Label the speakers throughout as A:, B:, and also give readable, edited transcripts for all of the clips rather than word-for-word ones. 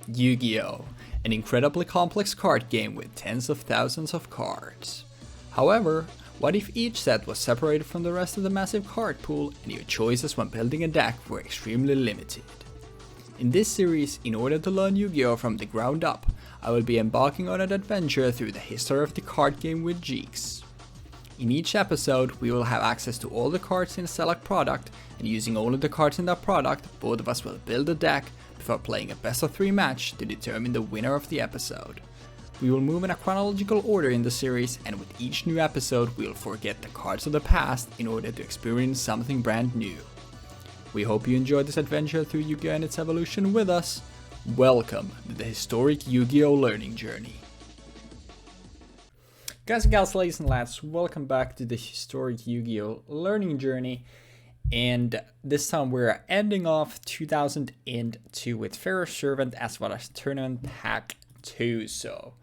A: Yu-Gi-Oh! An incredibly complex card game with tens of thousands of cards. However, what if each set was separated from the rest of the massive card pool and your choices when building a deck were extremely limited? In this series, in order to learn Yu-Gi-Oh! From the ground up, I will be embarking on an adventure through the history of the card game with Jeex. In each episode, we will have access to all the cards in a select product, and using only the cards in that product, both of us will build a deck before playing a best of 3 match to determine the winner of the episode. We will move in a chronological order in the series, and with each new episode we will forget the cards of the past in order to experience something brand new. We hope you enjoyed this adventure through Yu-Gi-Oh! And its evolution with us. Welcome to the historic Yu-Gi-Oh! Learning journey. Guys and gals, ladies and lads, welcome back to the historic Yu-Gi-Oh! Learning journey. And this time we're ending off 2002 with Pharaoh Servant as well as Tournament Pack 2. So,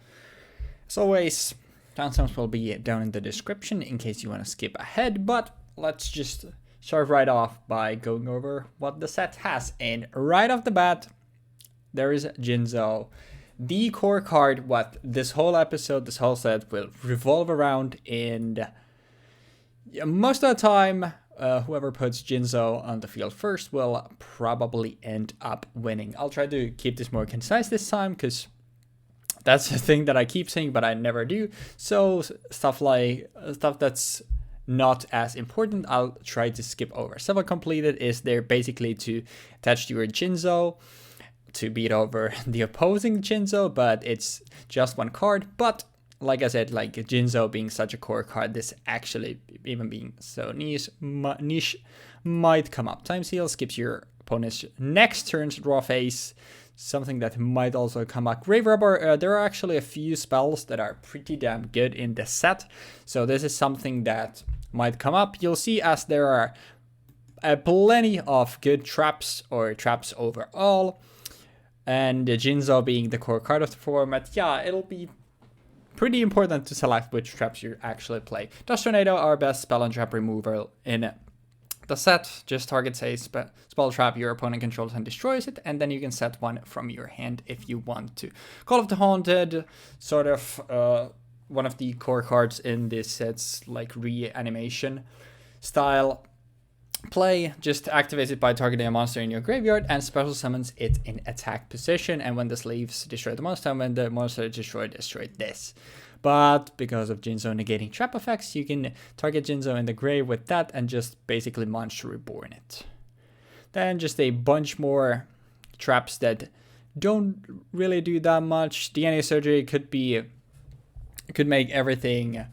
A: as always, timestamps will be down in the description in case you want to skip ahead. But let's just start right off by going over what the set has. And right off the bat, there is Jinzo. The core card, what this whole episode, this whole set will revolve around, and most of the time, whoever puts Jinzo on the field first will probably end up winning. I'll try to keep this more concise this time, because that's the thing that I keep saying, but I never do. So stuff that's not as important, I'll try to skip over. Several completed is there basically to attach to your Jinzo to beat over the opposing Jinzo, but it's just one card. But like I said, like Jinzo being such a core card, this actually even being so niche might come up. Time Seal skips your opponent's next turn's draw phase, something that might also come up. Grave Robber, there are actually a few spells that are pretty damn good in the set, so this is something that might come up. You'll see as there are plenty of good traps or traps overall. And Jinzo being the core card of the format, yeah, it'll be pretty important to select which traps you actually play. Dust Tornado, our best spell and trap removal in the set. Just targets a spell trap your opponent controls and destroys it, and then you can set one from your hand if you want to. Call of the Haunted, sort of one of the core cards in this set's like reanimation style play. Just activates it by targeting a monster in your graveyard and special summons it in attack position, and when this leaves, destroy the monster. When the monster is destroy this. But because of Jinzo negating trap effects, you can target Jinzo in the grave with that and just basically Monster Reborn it. Then just a bunch more traps that don't really do that much. DNA Surgery could make everything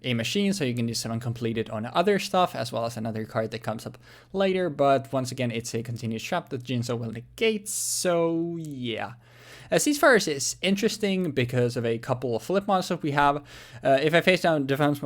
A: a machine, so you can do 7 completed on other stuff, as well as another card that comes up later. But once again, it's a continuous trap that Jinzo will negate, so yeah. Ceasefires is interesting because of a couple of flip monsters we have. If a face down defense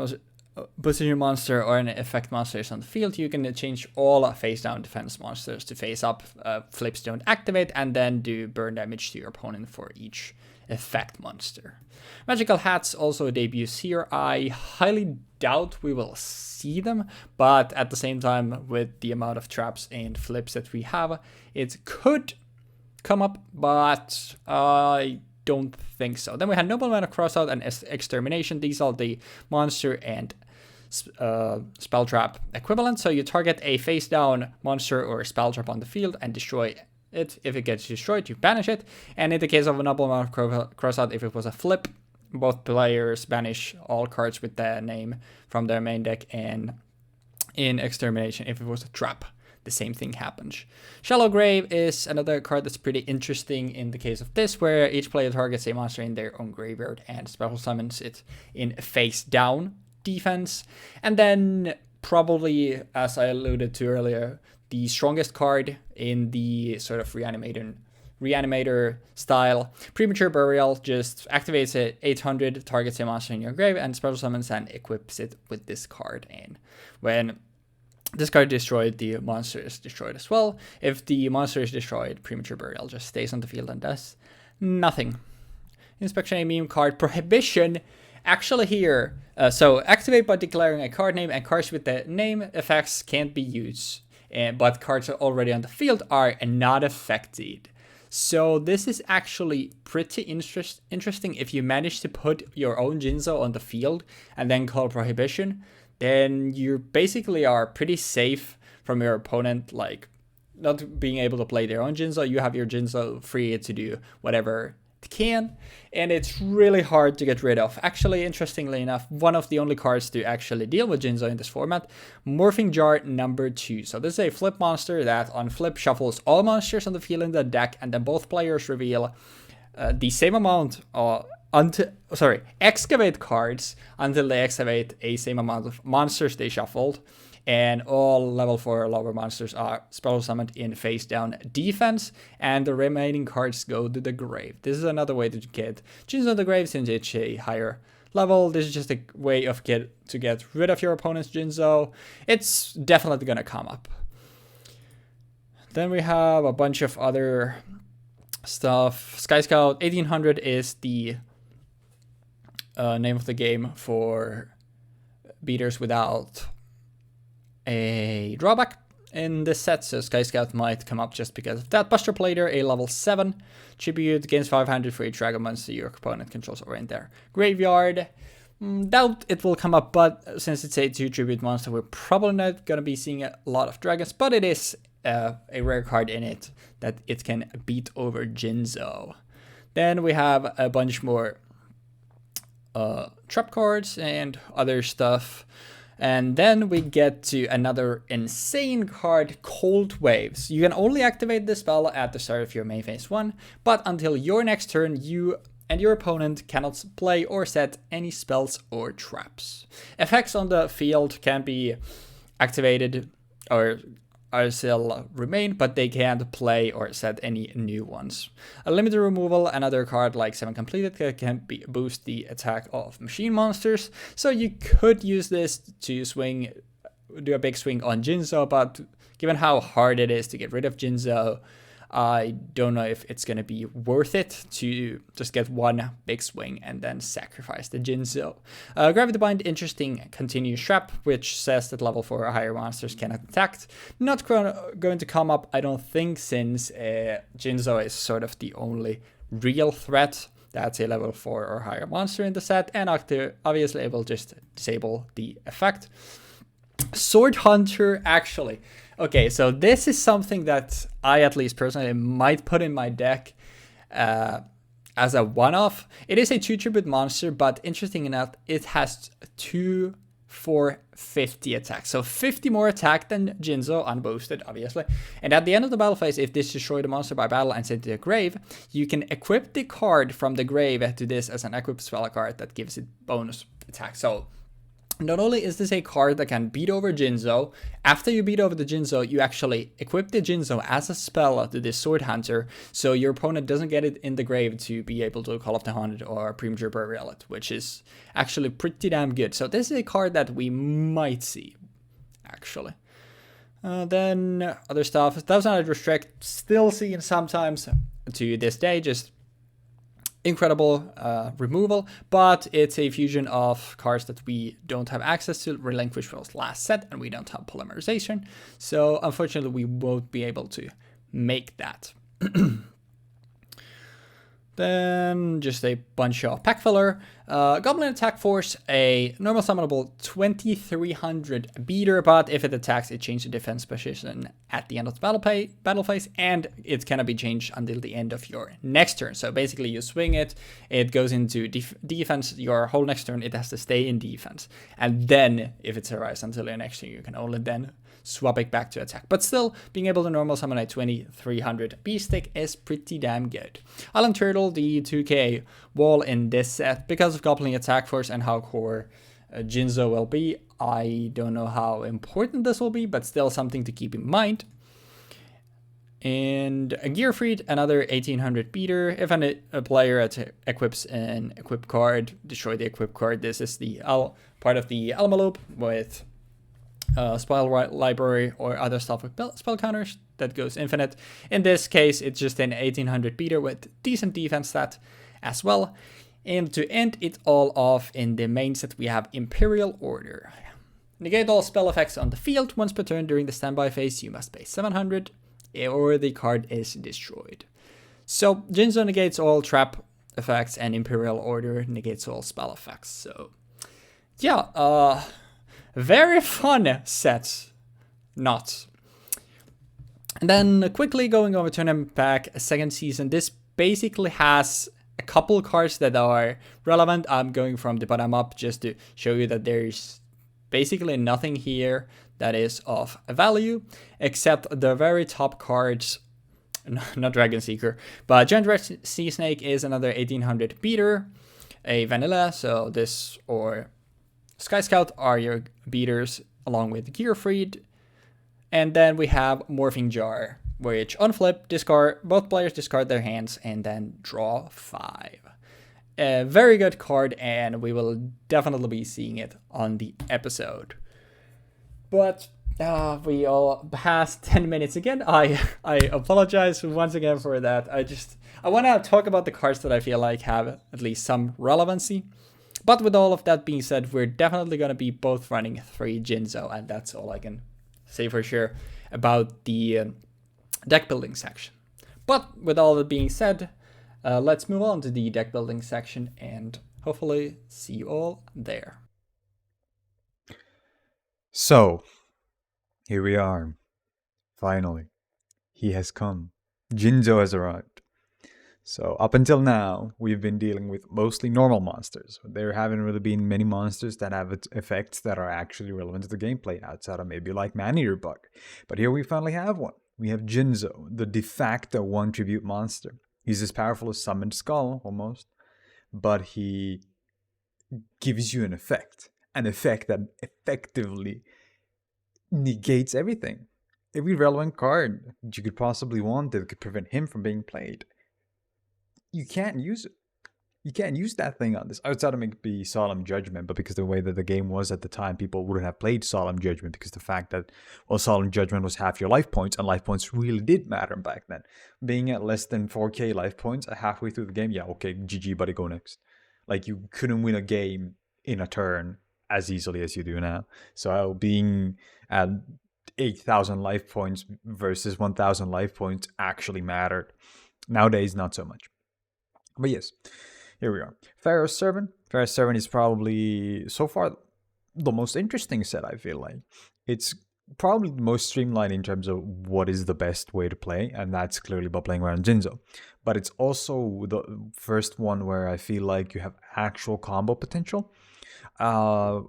A: position monster or an effect monster is on the field, you can change all face down defense monsters to face up. Flips don't activate, and then do burn damage to your opponent for each effect monster. Magical Hats also debuts here. I highly doubt we will see them, but at the same time, with the amount of traps and flips that we have, it could come up, but I don't think so. Then we had Nobleman of Crossout and Extermination. These are the monster and spell trap equivalent. So you target a face down monster or spell trap on the field and destroy it. If it gets destroyed, you banish it. And in the case of a Nobleman of Crossout, if it was a flip, both players banish all cards with their name from their main deck, and in Extermination, if it was a trap, the same thing happens. Shallow Grave is another card that's pretty interesting in the case of this, where each player targets a monster in their own graveyard and special summons it in face down defense. And then probably, as I alluded to earlier, the strongest card in the sort of reanimator style, Premature Burial, just activates it 800, targets a monster in your grave, and special summons and equips it with this card. And when this card is destroyed, the monster is destroyed as well. If the monster is destroyed, Premature Burial just stays on the field and does nothing. Inspection a meme card. Prohibition, actually here, so activate by declaring a card name, and cards with the name effects can't be used. But cards already on the field are not affected. So this is actually pretty interesting. If you manage to put your own Jinzo on the field and then call Prohibition, then you basically are pretty safe from your opponent, like not being able to play their own Jinzo. You have your Jinzo free to do whatever it can, and it's really hard to get rid of. Actually, interestingly enough, one of the only cards to actually deal with Jinzo in this format, Morphing Jar number 2. So this is a flip monster that on flip shuffles all monsters on the field in the deck, and then both players reveal the same amount excavate cards until they excavate a same amount of monsters they shuffled. And all level 4 or lower monsters are spell summoned in face down defense, and the remaining cards go to the grave. This is another way to get Jinzo on the grave since it's a higher level. This is just a way of to get rid of your opponent's Jinzo. It's definitely gonna come up. Then we have a bunch of other stuff. Sky Scout 1800 is the name of the game for beaters without a drawback in this set, so Sky Scout might come up just because of that. Buster Plater, a level 7 tribute, gains 500 for each dragon monster your opponent controls over in their graveyard. Doubt it will come up, but since it's a 2 tribute monster, we're probably not going to be seeing a lot of dragons, but it is a rare card in it that it can beat over Jinzo. Then we have a bunch more trap cards and other stuff. And then we get to another insane card, Cold Waves. You can only activate this spell at the start of your main phase 1, but until your next turn, you and your opponent cannot play or set any spells or traps. Effects on the field can be activated or still remain, but they can't play or set any new ones. A limited removal, another card like 7 Completed can boost the attack of machine monsters, so you could use this to do a big swing on Jinzo, but given how hard it is to get rid of Jinzo, I don't know if it's going to be worth it to just get one big swing and then sacrifice the Jinzo. Gravity Bind, interesting continuous trap, which says that level 4 or higher monsters cannot attack. Not going to come up, I don't think, since Jinzo is sort of the only real threat that's a level 4 or higher monster in the set, and obviously it will just disable the effect. Sword Hunter, actually. Okay, so this is something that I, at least personally, might put in my deck as a one-off. It is a 2 tribute monster, but interesting enough, it has 2 for 50 attack. So 50 more attack than Jinzo, unboosted, obviously. And at the end of the battle phase, if this destroys the monster by battle and sent to the grave, you can equip the card from the grave to this as an equip spell card that gives it bonus attack. So not only is this a card that can beat over Jinzo, after you beat over the Jinzo, you actually equip the Jinzo as a spell to this Sword Hunter, so your opponent doesn't get it in the grave to be able to Call of the Haunted or Premature Burial it, which is actually pretty damn good. So this is a card that we might see, actually. Then other stuff, 1000 Restrict, still seen sometimes to this day, just incredible removal, but it's a fusion of cards that we don't have access to. Relinquish was last set, and we don't have polymerization, so unfortunately we won't be able to make that. Then just a bunch of pack filler. Goblin Attack Force, a normal summonable 2300 beater, but if it attacks, it changes the defense position at the end of the battle phase, and it cannot be changed until the end of your next turn. So basically you swing it, it goes into defense, your whole next turn it has to stay in defense. And then if it survives until your next turn, you can only then swap it back to attack. But still, being able to normal summon a 2300 beast stick is pretty damn good. Island Turtle, the 2k wall in this set, because of Goblin Attack Force and how core Jinzo will be, I don't know how important this will be, but still something to keep in mind. And a Gear Freed, another 1800 beater. If a player equips an equip card, destroy the equip card. This is the part of the Alma loop with spell library or other stuff with spell counters that goes infinite. In this case, it's just an 1800 beater with decent defense stat as well. And to end it all off, in the main set we have Imperial Order. Negate all spell effects on the field. Once per turn during the standby phase, you must pay 700 or the card is destroyed. So Jinzo negates all trap effects, and Imperial Order negates all spell effects. So yeah, very fun sets. Not. And then quickly going over to an pack, second season. This basically has a couple cards that are relevant. I'm going from the bottom up just to show you that there's basically nothing here that is of value, except the very top cards. Not Dragon Seeker, but Giant Red Sea Snake is another 1800 beater, a vanilla, so this or Sky Scout are your beaters along with Gearfried. And then we have Morphing Jar, which on flip, both players discard their hands and then draw 5. A very good card, and we will definitely be seeing it on the episode. But we all passed 10 minutes again. I apologize once again for that. I want to talk about the cards that I feel like have at least some relevancy. But with all of that being said, we're definitely going to be both running 3 Jinzo, and that's all I can say for sure about the deck building section. But with all that being said, let's move on to the deck building section and hopefully see you all there.
B: So, here we are. Finally, he has come. Jinzo has arrived. So up until now, we've been dealing with mostly normal monsters. There haven't really been many monsters that have effects that are actually relevant to the gameplay, outside of maybe like Maneater Bug. But here we finally have one. We have Jinzo, the de facto 1 tribute monster. He's as powerful as Summoned Skull, almost. But he gives you an effect that effectively negates everything. Every relevant card that you could possibly want that could prevent him from being played. You can't use it. You can't use that thing on this. Outside of maybe Solemn Judgment, but because the way that the game was at the time, people wouldn't have played Solemn Judgment because the fact that, well, Solemn Judgment was half your life points, and life points really did matter back then. Being at less than 4k life points halfway through the game, yeah, okay, GG, buddy, go next. Like, you couldn't win a game in a turn as easily as you do now. So being at 8,000 life points versus 1,000 life points actually mattered. Nowadays, not so much. But yes, here we are. Pharaoh's Servant. Pharaoh's Servant is probably, so far, the most interesting set, I feel like. It's probably the most streamlined in terms of what is the best way to play, and that's clearly by playing around Jinzo. But it's also the first one where I feel like you have actual combo potential. I'm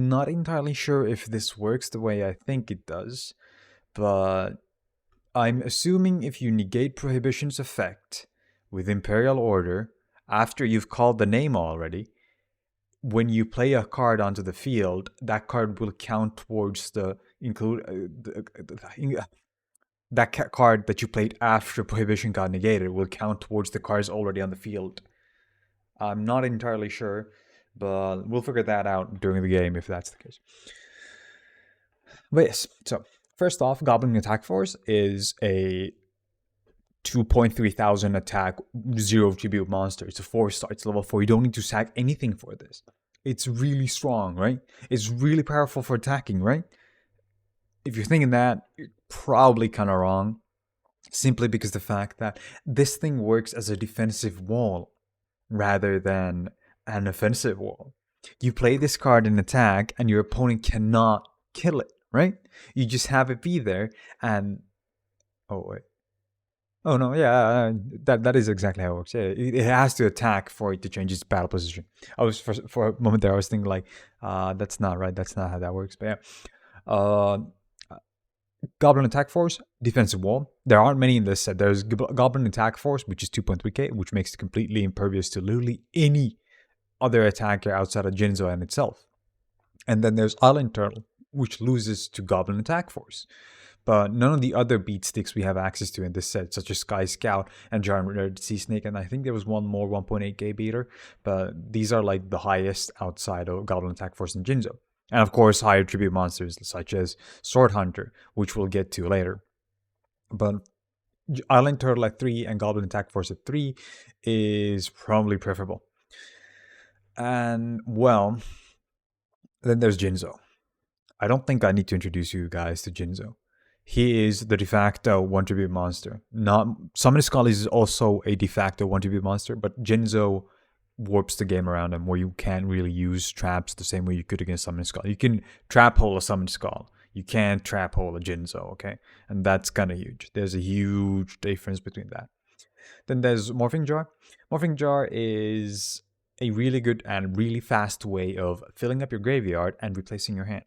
B: not entirely sure if this works the way I think it does, but I'm assuming if you negate Prohibition's effect with Imperial Order, after you've called the name already, when you play a card onto the field, that card will count towards the card that you played after Prohibition got negated will count towards the cards already on the field. I'm not entirely sure, but we'll figure that out during the game if that's the case. But yes, so first off, Goblin Attack Force is a 2,300 attack, 0 tribute monster. It's a 4-star, it's level 4. You don't need to sack anything for this. It's really strong, right? It's really powerful for attacking, right? If you're thinking that, you're probably kind of wrong. Simply because the fact that this thing works as a defensive wall rather than an offensive wall. You play this card in attack and your opponent cannot kill it, right? You just have it be there and... Oh, wait. Oh, no, yeah, that is exactly how it works. Yeah, it has to attack for it to change its battle position. I was, for a moment there, I was thinking like, that's not right. That's not how that works. But yeah. Goblin Attack Force, defensive wall. There aren't many in this set. There's Goblin Attack Force, which is 2.3k, which makes it completely impervious to literally any other attacker outside of Jinzo and itself. And then there's Island Turtle, which loses to Goblin Attack Force. But none of the other beat sticks we have access to in this set, such as Sky Scout and Giant Red Sea Snake, and I think there was one more 1.8k beater, but these are like the highest outside of Goblin Attack Force and Jinzo. And of course, higher tribute monsters such as Sword Hunter, which we'll get to later. But Island Turtle at 3 and Goblin Attack Force at 3 is probably preferable. And, well, then there's Jinzo. I don't think I need to introduce you guys to Jinzo. He is the de facto 1 tribute monster. Not Summon Skull is also a de facto 1 tribute monster, but Jinzo warps the game around him where you can't really use traps the same way you could against Summon Skull. You can trap hole a Summon Skull. You can't trap hole a Jinzo, okay? And that's kind of huge. There's a huge difference between that. Then there's Morphing Jar. Morphing Jar is a really good and really fast way of filling up your graveyard and replacing your hand.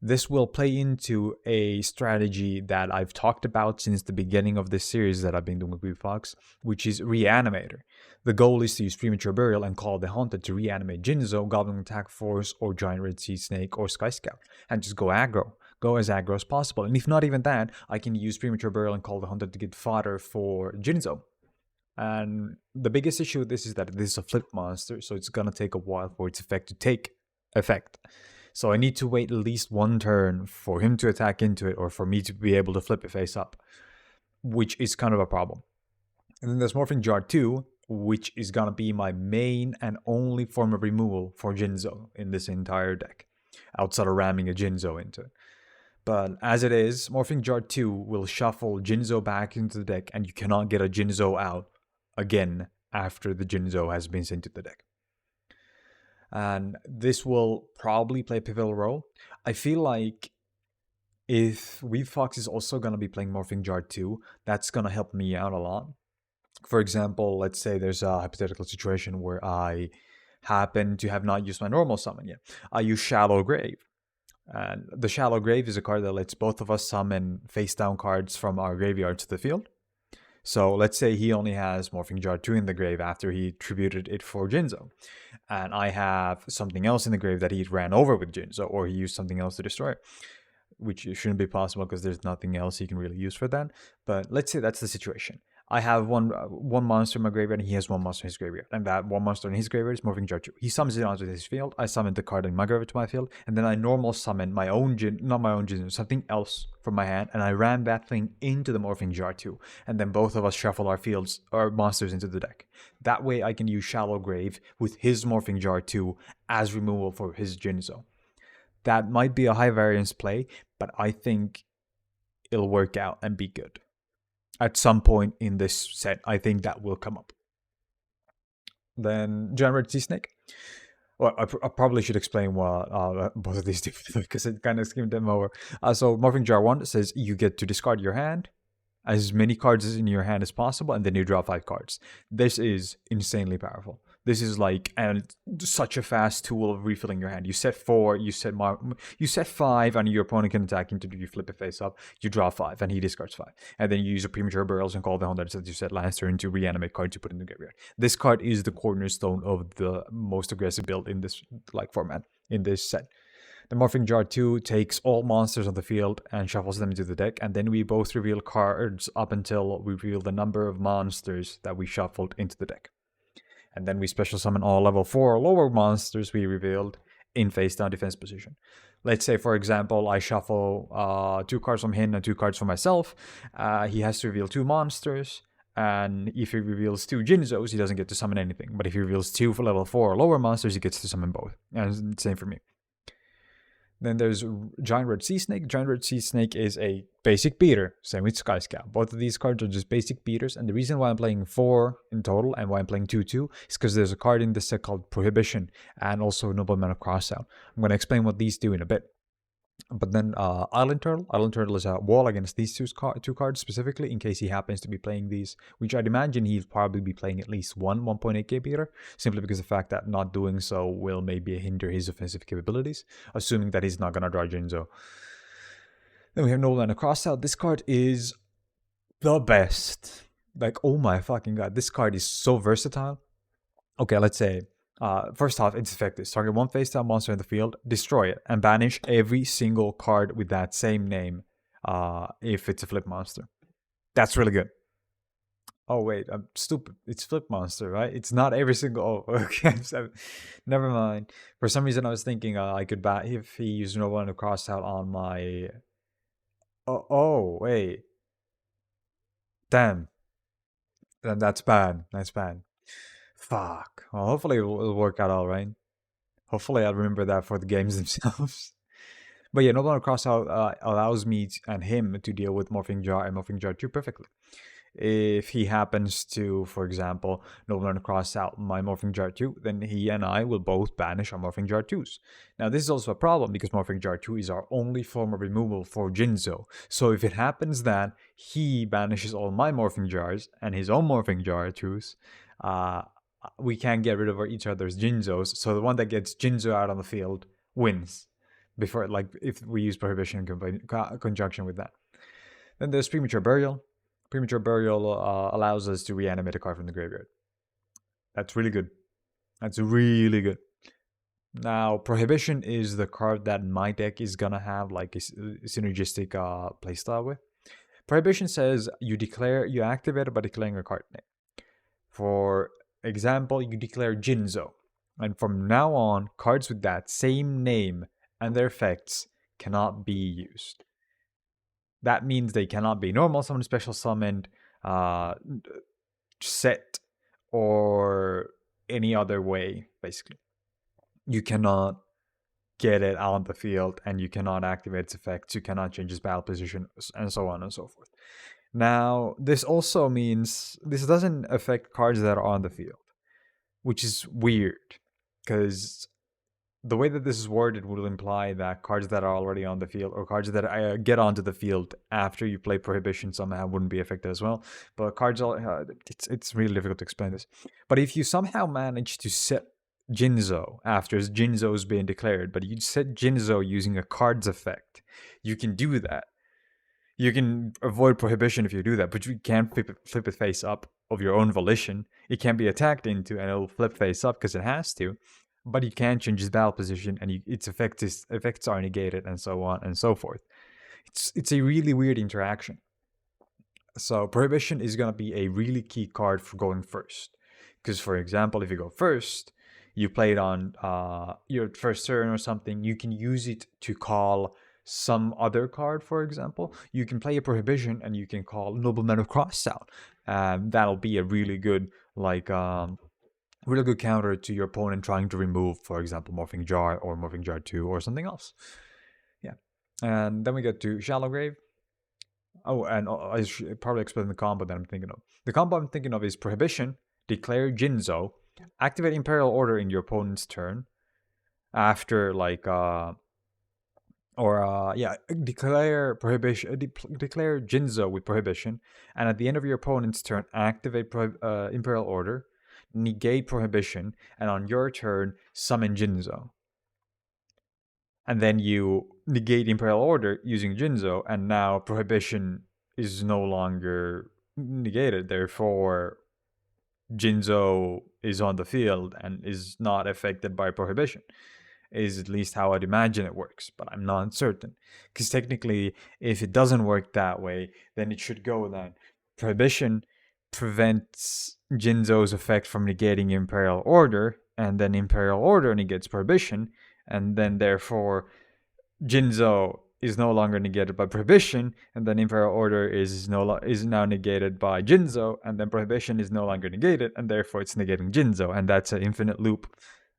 B: This will play into a strategy that I've talked about since the beginning of this series that I've been doing with Weebfox, which is Reanimator. The goal is to use Premature Burial and Call the Haunted to reanimate Jinzo, Goblin Attack Force, or Giant Red Sea Snake, or Sky Scout, and just go aggro. Go as aggro as possible. And if not even that, I can use Premature Burial and Call the Haunted to get fodder for Jinzo. And the biggest issue with this is that this is a flip monster, so it's gonna take a while for its effect to take effect. So I need to wait at least one turn for him to attack into it or for me to be able to flip it face up, which is kind of a problem. And then there's Morphing Jar 2, which is going to be my main and only form of removal for Jinzo in this entire deck, outside of ramming a Jinzo into it. But as it is, Morphing Jar 2 will shuffle Jinzo back into the deck, and you cannot get a Jinzo out again after the Jinzo has been sent to the deck. And this will probably play a pivotal role. I feel like if Weebfox is also going to be playing Morphing Jar 2, that's going to help me out a lot. For example, let's say there's a hypothetical situation where I happen to have not used my normal summon yet. I use Shallow Grave. And the Shallow Grave is a card that lets both of us summon face down cards from our graveyard to the field. So let's say he only has Morphing Jar 2 in the grave after he tributed it for Jinzo. And I have something else in the grave that he ran over with Jinzo, or he used something else to destroy it, which shouldn't be possible because there's nothing else he can really use for that. But let's say that's the situation. I have one monster in my graveyard, and he has one monster in his graveyard. And that one monster in his graveyard is Morphing Jar 2. He summons it onto his field. I summon the card in my graveyard to my field. And then I normal summon my own not my own Jin, something else from my hand. And I ram that thing into the Morphing Jar 2. And then both of us shuffle our fields, our monsters into the deck. That way I can use Shallow Grave with his Morphing Jar 2 as removal for his Jinzo. That might be a high variance play, but I think it'll work out and be good. At some point in this set, I think that will come up. Then Giant Red Sea Snake. Well, I probably should explain what both of these do because it kind of skimmed them over. So Morphing Jar 1 says you get to discard your hand, as many cards in your hand as possible, and then you draw 5 cards. This is insanely powerful. This is like such a fast tool of refilling your hand. You set 4, you set 5, and your opponent can attack into you flip it face up. You draw 5, and he discards 5, and then you use a Premature Burials and Call the Haunted that you set last turn to reanimate cards you put in the graveyard. This card is the cornerstone of the most aggressive build in this format in this set. The Morphing Jar 2 takes all monsters on the field and shuffles them into the deck, and then we both reveal cards up until we reveal the number of monsters that we shuffled into the deck. And then we special summon all level 4 or lower monsters we revealed in face down defense position. Let's say, for example, I shuffle 2 cards from him and 2 cards from myself. He has to reveal 2 monsters. And if he reveals 2 Jinzos, he doesn't get to summon anything. But if he reveals 2 for level 4 or lower monsters, he gets to summon both. And same for me. Then there's Giant Red Sea Snake. Giant Red Sea Snake is a basic beater. Same with Sky Scout. Both of these cards are just basic beaters. And the reason why I'm playing 4 in total and why I'm playing 2-2 is because there's a card in this set called Prohibition and also Nobleman of Crossout. I'm going to explain what these do in a bit. But then Island Turtle. Island Turtle is a wall against these two cards specifically in case he happens to be playing these, which I'd imagine he'll probably be playing at least one 1.8k beater, simply because of the fact that not doing so will maybe hinder his offensive capabilities, assuming that he's not going to draw Jinzo. Then we have Nolan Across Out. This card is the best. Like, oh my fucking god, this card is so versatile. Okay, let's say first off, it's effective. Target 1 face down monster in the field, destroy it, and banish every single card with that same name if it's a flip monster. That's really good. Oh, wait, I'm stupid. It's flip monster, right? It's not every single... Oh, okay. Never mind. For some reason, I was thinking I could bat if he used no one to cross out on my... Oh, wait. Damn. Then that's bad. That's bad. Fuck. Well, hopefully it'll work out all right. Hopefully I'll remember that for the games themselves. But yeah, Noble Crossout allows me and him to deal with Morphing Jar and Morphing Jar 2 perfectly. If he happens to, for example, Nobleman cross out my Morphing Jar 2, then he and I will both banish our Morphing Jar 2s. Now, this is also a problem because Morphing Jar 2 is our only form of removal for Jinzo. So if it happens that he banishes all my Morphing Jars and his own Morphing Jar 2s, we can't get rid of each other's Jinzos. So the one that gets Jinzo out on the field wins. Before, like, if we use Prohibition in conjunction with that. Then there's Premature Burial. Premature Burial allows us to reanimate a card from the graveyard. That's really good. That's really good. Now, Prohibition is the card that my deck is gonna have like a synergistic playstyle with. Prohibition says you activate it by declaring a card name. For example, you declare Jinzo, and from now on, cards with that same name and their effects cannot be used. That means they cannot be normal summoned, special summoned, set, or any other way, basically. You cannot get it out on the field, and you cannot activate its effects, you cannot change its battle position, and so on and so forth. Now, this also means this doesn't affect cards that are on the field, which is weird, because the way that this is worded will imply that cards that are already on the field or cards that get onto the field after you play Prohibition somehow wouldn't be affected as well. But cards, it's really difficult to explain this. But if you somehow manage to set Jinzo after Jinzo's being declared, but you set Jinzo using a card's effect, you can do that. You can avoid Prohibition if you do that, but you can't flip it face up of your own volition. It can be attacked into and it'll flip face up because it has to. But you can change its battle position and its effects are negated and so on and so forth. It's a really weird interaction. So Prohibition is going to be a really key card for going first. Because, for example, if you go first, you play it on your first turn or something, you can use it to call some other card, for example. You can play a Prohibition and you can call Nobleman of Crossout. That'll be a really good, really good counter to your opponent trying to remove, for example, Morphing Jar or Morphing Jar 2 or something else. Yeah. And then we get to Shallow Grave. Oh, and I should probably explain the combo that I'm thinking of. The combo I'm thinking of is Prohibition, declare Jinzo, activate Imperial Order in your opponent's turn after declare Prohibition, declare Jinzo with Prohibition, and at the end of your opponent's turn, activate Imperial Order, negate Prohibition, and on your turn, summon Jinzo. And then you negate Imperial Order using Jinzo, and now Prohibition is no longer negated. Therefore, Jinzo is on the field and is not affected by Prohibition. Is at least how I'd imagine it works, but I'm not certain. Because technically, if it doesn't work that way, then it should go that Prohibition prevents Jinzo's effect from negating Imperial Order, and then Imperial Order negates Prohibition, and then therefore Jinzo is no longer negated by Prohibition, and then Imperial Order is now negated by Jinzo, and then Prohibition is no longer negated, and therefore it's negating Jinzo, and that's an infinite loop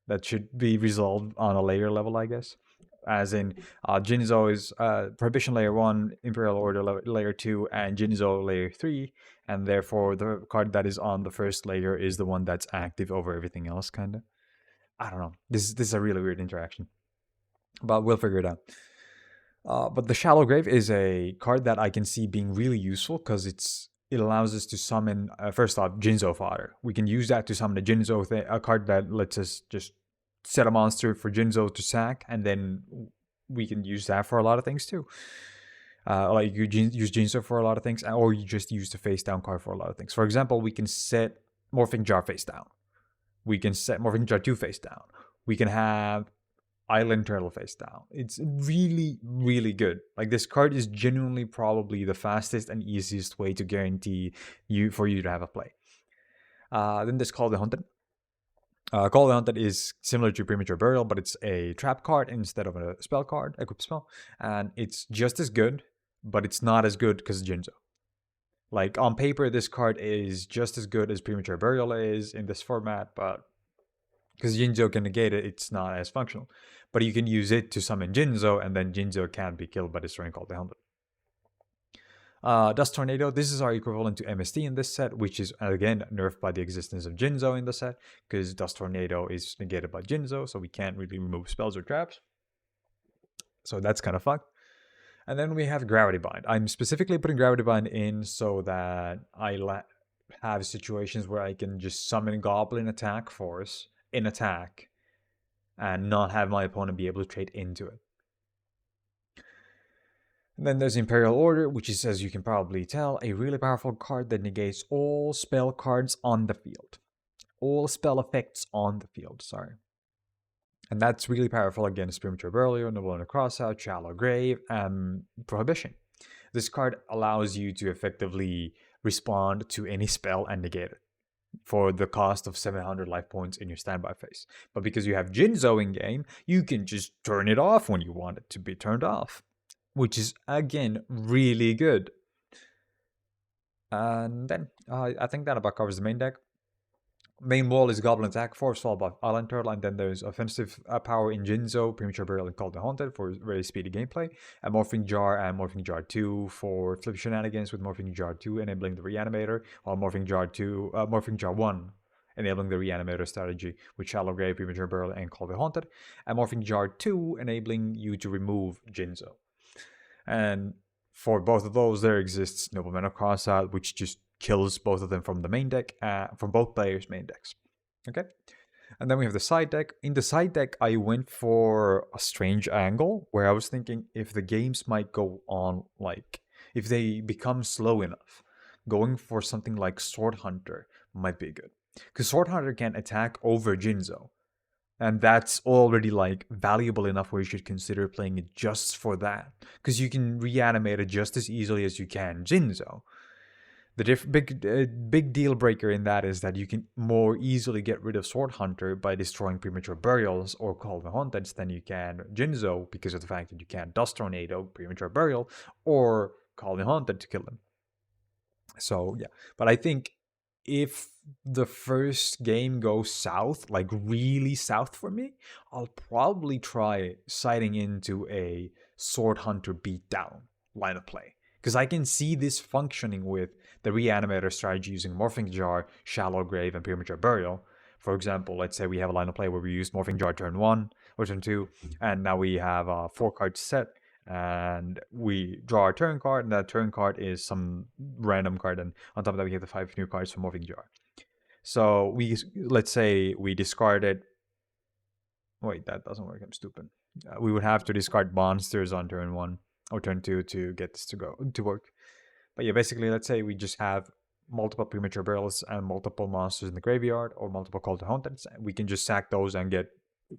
B: that should be resolved on a layer level, I guess. As in, Jinzo is Prohibition layer 1, Imperial Order layer 2, and Jinzo layer 3, and therefore the card that is on the first layer is the one that's active over everything else, kind of. I don't know. This is a really weird interaction, but we'll figure it out. But the Shallow Grave is a card that I can see being really useful because it allows us to summon, first off, Jinzo fodder. We can use that to summon a Jinzo a card that lets us just set a monster for Jinzo to sack, and then we can use that for a lot of things too. Like you use Jinzo for a lot of things, or you just use the face down card for a lot of things. For example, we can set Morphing Jar face down. We can set Morphing Jar 2 face down. We can have Island Turtle face down. It's really, really good. Like, this card is genuinely probably the fastest and easiest way to guarantee for you to have a play. Then there's Call the Hunted. Call the Hunted is similar to Premature Burial, but it's a trap card instead of a spell card, equip spell. And it's just as good, but it's not as good because Jinzo. Like, on paper, this card is just as good as Premature Burial is in this format, but Because Jinzo can negate it, it's not as functional. But you can use it to summon Jinzo, and then Jinzo can't be killed by destroying Call the Hunter. Dust Tornado, this is our equivalent to MST in this set, which is again nerfed by the existence of Jinzo in the set, because Dust Tornado is negated by Jinzo, so we can't really remove spells or traps. So that's kind of fucked. And then we have Gravity Bind. I'm specifically putting Gravity Bind in so that I have situations where I can just summon Goblin Attack Force in attack and not have my opponent be able to trade into it. And then there's Imperial Order, which is, as you can probably tell, a really powerful card that negates all spell cards on the field. All spell effects on the field, sorry. And that's really powerful against Premature Burial, Noble Crossout, Shallow Grave, and Prohibition. This card allows you to effectively respond to any spell and negate it for the cost of 700 life points in your standby phase. But because you have Jinzo in game, you can just turn it off when you want it to be turned off, which is, again, really good. And then I think that about covers the main deck. Main wall is Goblin Attack Force, followed by Island Turtle, and then there's offensive power in Jinzo, Premature Burial, and Call the Haunted for very speedy gameplay, and Morphing Jar and Morphing Jar 2 for flip shenanigans, with Morphing Jar 2 enabling the Reanimator, while Morphing Jar 1 enabling the Reanimator strategy with Shallow Grave, Premature Burial, and Call the Haunted, and Morphing Jar 2 enabling you to remove Jinzo. And for both of those, there exists Noble Crossout, which just kills both of them from the main deck, from both players' main decks. Okay? And then we have the side deck. In the side deck, I went for a strange angle where I was thinking if the games might go on, like, if they become slow enough, going for something like Sword Hunter might be good. Because Sword Hunter can attack over Jinzo. And that's already like valuable enough where you should consider playing it just for that. Because you can reanimate it just as easily as you can Jinzo. The big deal breaker in that is that you can more easily get rid of Sword Hunter by destroying Premature Burials or Call the Haunteds than you can Jinzo, because of the fact that you can't Dust Tornado, Premature Burial, or Call the Haunted to kill them. So yeah, but I think if the first game goes south, like really south for me, I'll probably try siding into a Sword Hunter beatdown line of play. Because I can see this functioning with the Reanimator strategy using Morphing Jar, Shallow Grave, and Premature Burial. For example, let's say we have a line of play where we use Morphing Jar turn 1 or turn 2, and now we have a 4-card set, and we draw our turn card, and that turn card is some random card, and on top of that we have the 5 new cards from Morphing Jar. So let's say we discarded... Wait, that doesn't work, I'm stupid. We would have to discard monsters on turn 1 or turn 2 to get this to work. But yeah, basically, let's say we just have multiple Premature Burials and multiple monsters in the graveyard, or multiple Call to Haunteds. We can just sack those and get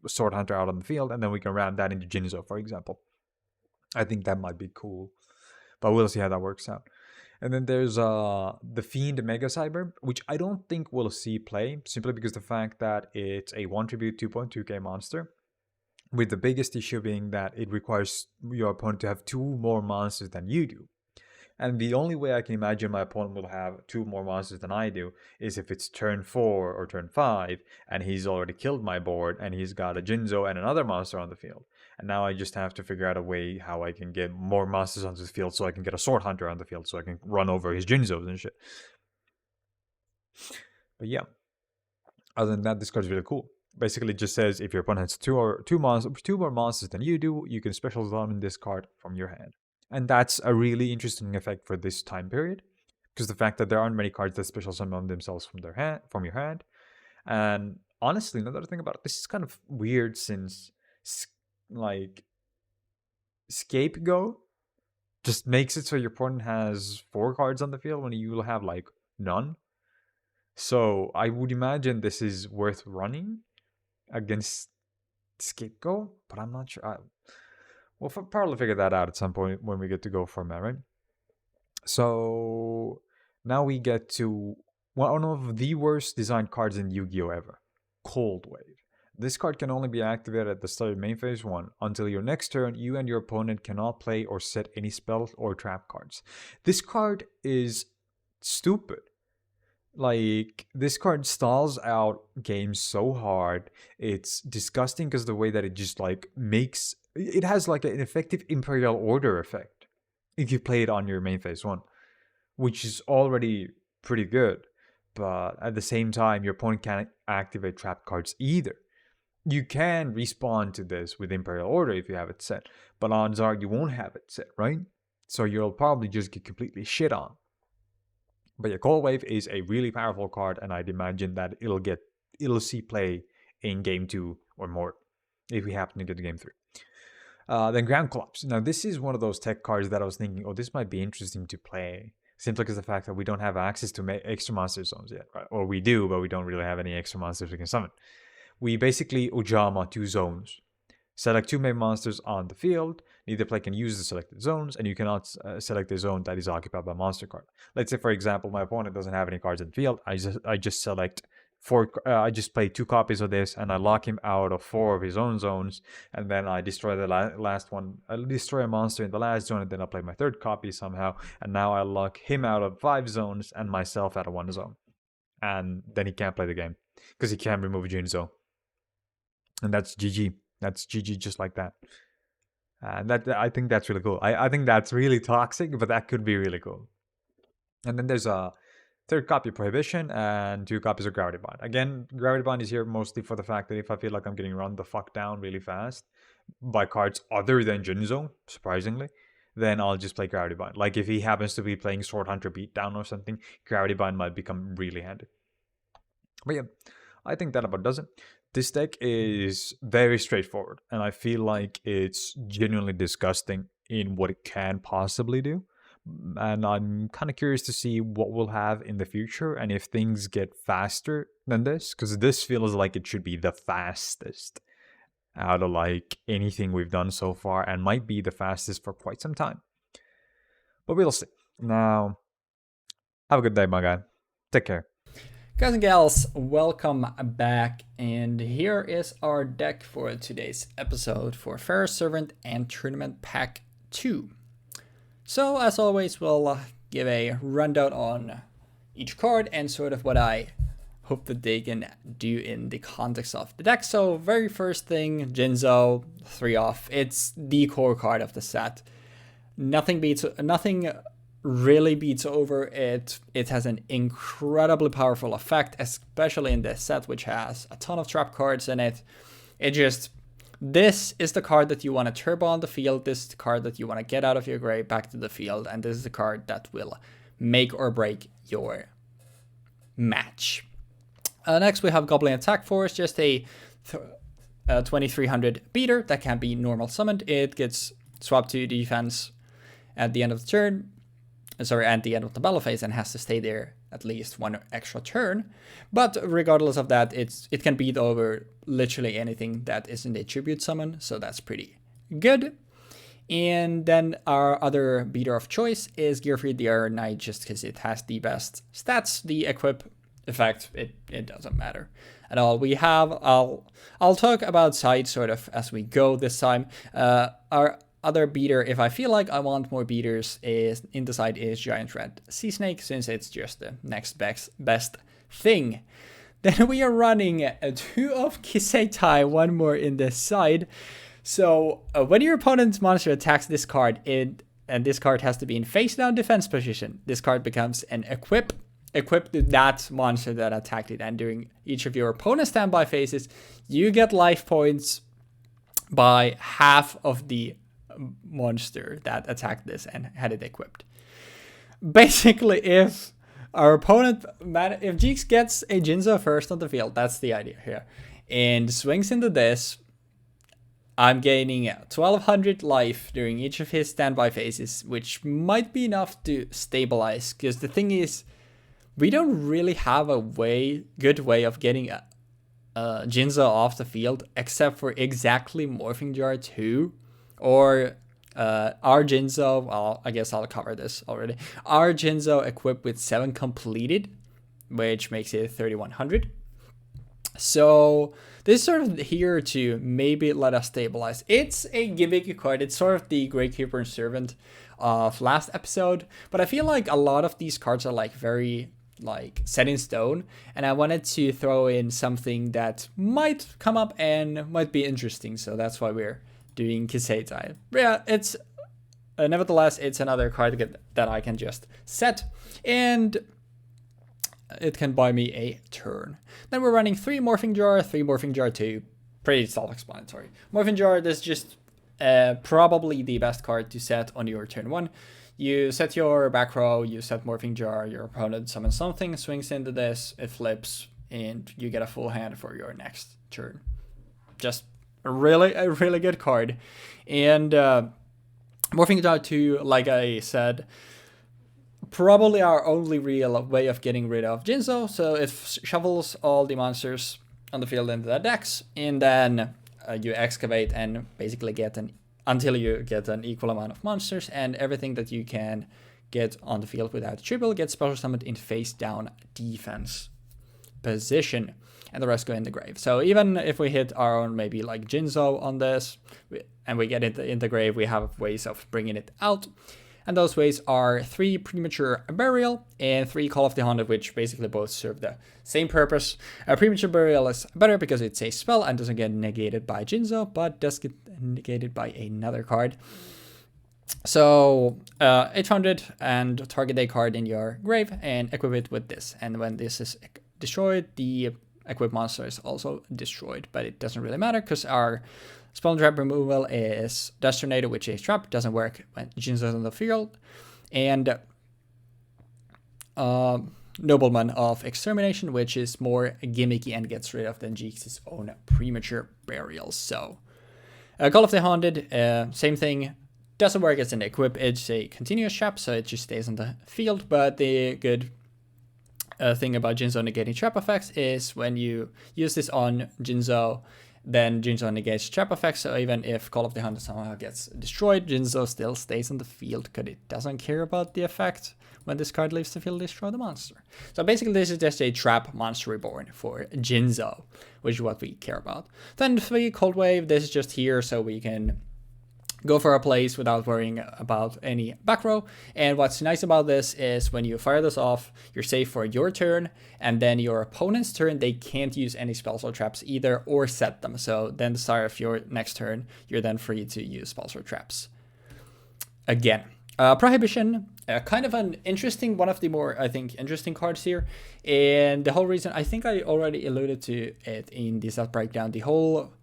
B: Sword Hunter out on the field, and then we can ram that into Jinzo, for example. I think that might be cool, but we'll see how that works out. And then there's the Fiend Mega Cyber, which I don't think we'll see play, simply because the fact that it's a 1 tribute 2.2k monster, with the biggest issue being that it requires your opponent to have 2 more monsters than you do. And the only way I can imagine my opponent will have 2 more monsters than I do is if it's turn 4 or turn 5, and he's already killed my board, and he's got a Jinzo and another monster on the field. And now I just have to figure out a way how I can get more monsters onto the field so I can get a Sword Hunter on the field so I can run over his Jinzos and shit. But yeah, other than that, this card's really cool. Basically, it just says if your opponent has 2 more monsters than you do, you can special summon this card from your hand. And that's a really interesting effect for this time period, because the fact that there aren't many cards that special summon themselves from your hand. And honestly, another thing about it, this is kind of weird since like Scapegoat just makes it so your opponent has 4 cards on the field when you will have like none. So I would imagine this is worth running against Scapegoat, but I'm not sure. We'll probably figure that out at some point when we get to go format, right? So now we get to one of the worst designed cards in Yu-Gi-Oh! Ever, Cold Wave. This card can only be activated at the start of main phase 1. Until your next turn, you and your opponent cannot play or set any spell or trap cards. This card is stupid. Like, this card stalls out games so hard. It's disgusting because the way that it just like makes it has like an effective Imperial Order effect if you play it on your main phase one, which is already pretty good. But at the same time, your opponent can't activate trap cards either. You can respawn to this with Imperial Order if you have it set, but odds are you won't have it set, right? So you'll probably just get completely shit on. But yeah, Cold Wave is a really powerful card, and I'd imagine that it'll see play in game 2 or more if we happen to get to game 3. Then Ground Collapse. Now, this is one of those tech cards that I was thinking, oh, this might be interesting to play, simply because of the fact that we don't have access to extra monster zones yet, right? Or we do, but we don't really have any extra monsters we can summon. We basically Ojama 2 zones. Select 2 main monsters on the field. Neither player can use the selected zones, and you cannot select a zone that is occupied by a monster card. Let's say, for example, my opponent doesn't have any cards in the field. I just select I just play 2 copies of this, and I lock him out of 4 of his own zones, and then I destroy the last one. I destroy a monster in the last zone, and then I play my 3rd copy somehow, and now I lock him out of 5 zones and myself out of 1 zone. And then he can't play the game because he can't remove Jinzo. And that's GG. That's GG just like that. I think that's really cool. I think that's really toxic, but that could be really cool. And then there's a 3rd copy Prohibition and 2 copies of Gravity Bond. Again, Gravity Bond is here mostly for the fact that if I feel like I'm getting run the fuck down really fast by cards other than Jinzo, surprisingly, then I'll just play Gravity Bond. Like if he happens to be playing Sword Hunter Beatdown or something, Gravity Bond might become really handy. But yeah, I think that about does it. This deck is very straightforward, and I feel like it's genuinely disgusting in what it can possibly do. And I'm kind of curious to see what we'll have in the future and if things get faster than this, because this feels like it should be the fastest out of like anything we've done so far, and might be the fastest for quite some time. But we'll see. Now, have a good day, my guy. Take care.
A: Guys and gals, welcome back, and here is our deck for today's episode for Pharaoh Servant and Tournament Pack 2. So, as always, we'll give a rundown on each card and sort of what I hope that they can do in the context of the deck. So, very first thing, Jinzo, 3 off. It's the core card of the set. Nothing really beats over it. It has an incredibly powerful effect, especially in this set, which has a ton of trap cards in it. This is the card that you want to turbo on the field. This is the card that you want to get out of your grave back to the field, and this is the card that will make or break your match. Next, we have Goblin Attack Force, just a 2300 beater that can be normal summoned. It gets swapped to defense at the end of the turn. At the end of the battle phase, and has to stay there at least 1 extra turn. But regardless of that, it can beat over literally anything that isn't a tribute summon, so that's pretty good. And then our other beater of choice is Gearfried the Iron Knight, just because it has the best stats. The equip effect, it doesn't matter at all. I'll talk about sides sort of as we go this time. Our other beater, if I feel like I want more beaters, is in the side is Giant Red Sea Snake, since it's just the next best thing. Then we are running 2 of Kiseitai, 1 more in this side. So when your opponent's monster attacks this card, and this card has to be in face down defense position, this card becomes an equipped to that monster that attacked it, and during each of your opponent's standby phases, you get life points by half of the monster that attacked this and had it equipped. Basically, if Jeex gets a Jinzo first on the field, that's the idea here, and swings into this, I'm gaining 1200 life during each of his standby phases, which might be enough to stabilize, because the thing is, we don't really have a good way of getting Jinzo off the field, except for exactly Morphing Jar 2, or our Jinzo, well, I guess I'll cover this already. Our Jinzo equipped with 7 completed, which makes it 3100. So this is sort of here to maybe let us stabilize. It's a gimmicky card. It's sort of the Gravekeeper and Servant of last episode, but I feel like a lot of these cards are like very like set in stone, and I wanted to throw in something that might come up and might be interesting. So that's why we're doing Kiseitai. Yeah, it's nevertheless, it's another card that I can just set, and it can buy me a turn. Then we're running 3 Morphing Jar, 3 Morphing Jar 2. Pretty self-explanatory. Morphing Jar, this is just probably the best card to set on your turn 1. You set your back row, you set Morphing Jar, your opponent summons something, swings into this, it flips, and you get a full hand for your next turn. Just a really good card. And Morphing Jar 2, like I said, probably our only real way of getting rid of Jinzo. So it shovels all the monsters on the field into the decks, and then you excavate and basically get until you get an equal amount of monsters, and everything that you can get on the field without a triple gets special summoned in face down defense position, and the rest go in the grave. So even if we hit our own maybe like Jinzo on this, and we get it in the grave, we have ways of bringing it out. And those ways are 3 Premature Burial and 3 Call of the Haunted, which basically both serve the same purpose. Premature Burial is better because it's a spell and doesn't get negated by Jinzo, but does get negated by another card. So 800 and target a card in your grave and equip it with this. And when this is destroyed, the equipped monster is also destroyed, but it doesn't really matter because our spell trap removal is Dust Tornado, which is trap, doesn't work when Jinzo is on the field. And Nobleman of Extermination, which is more gimmicky and gets rid of than Jeex' own Premature Burial. So Call of the Haunted, same thing, doesn't work as an equip, it's a continuous trap, so it just stays on the field. But the good thing about Jinzo negating trap effects is when you use this on Jinzo, then Jinzo negates trap effects, so even if Call of the Hunter somehow gets destroyed, Jinzo still stays on the field because it doesn't care about the effect. When this card leaves the field, destroy the monster. So basically this is just a trap monster reborn for Jinzo, which is what we care about. Then 3 Cold Wave, this is just here so we can go for a place without worrying about any back row. And what's nice about this is when you fire this off, you're safe for your turn, and then your opponent's turn, they can't use any spells or traps either or set them. So then the start of your next turn, you're then free to use spells or traps again. Prohibition, kind of an interesting, one of the more, I think, interesting cards here. And the whole reason, I think I already alluded to it in the set breakdown, the whole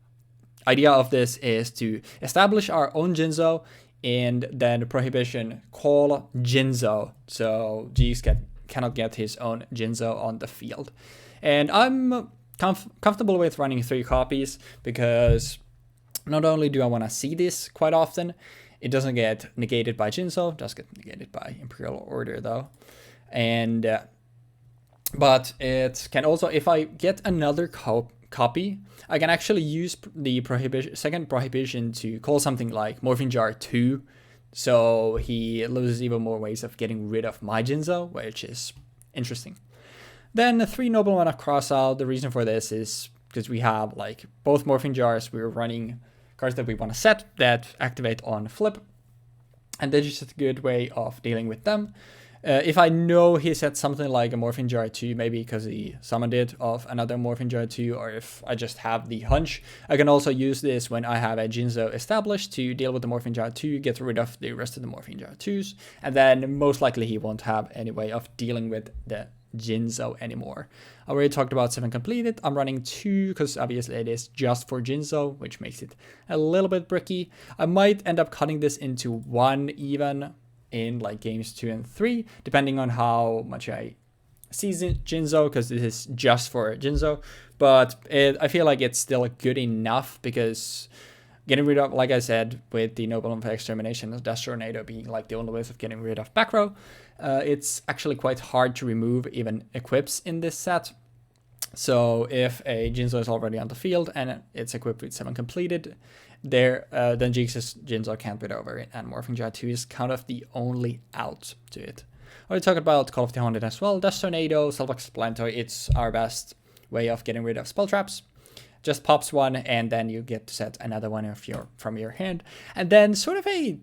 A: idea of this is to establish our own Jinzo, and then Prohibition call Jinzo, so Jeex cannot get his own Jinzo on the field. And I'm comfortable with running 3 copies because not only do I want to see this quite often, it doesn't get negated by Jinzo, does get negated by Imperial Order though. And but it can also, if I get another copy, I can actually use the second Prohibition to call something like Morphing Jar 2, so he loses even more ways of getting rid of my Jinzo, which is interesting. Then the 3 Nobleman of Crossout, the reason for this is because we have like both Morphing Jars, we're running cards that we want to set that activate on flip, and this is just a good way of dealing with them. If I know he set something like a Morphing Jar 2, maybe because he summoned it of another Morphing Jar 2, or if I just have the hunch, I can also use this when I have a Jinzo established to deal with the Morphing Jar 2, get rid of the rest of the Morphing Jar 2s, and then most likely he won't have any way of dealing with the Jinzo anymore. I already talked about 7 completed. I'm running 2 because obviously it is just for Jinzo, which makes it a little bit bricky. I might end up cutting this into 1 even in like games 2 and 3, depending on how much I see Jinzo, because this is just for Jinzo. But I feel like it's still good enough because getting rid of, like I said, with the Nobleman of Extermination, Dust Tornado being like the only way of getting rid of back row, it's actually quite hard to remove even equips in this set. So if a Jinzo is already on the field and it's equipped with 7 completed, then Jeex' Jinzo can't get over it, and Morphing Jar 2 is kind of the only out to it. I already talked about Call of the Haunted as well. Dust Tornado, self-explanatory, it's our best way of getting rid of spell traps. Just pops 1, and then you get to set another one from your hand. And then sort of a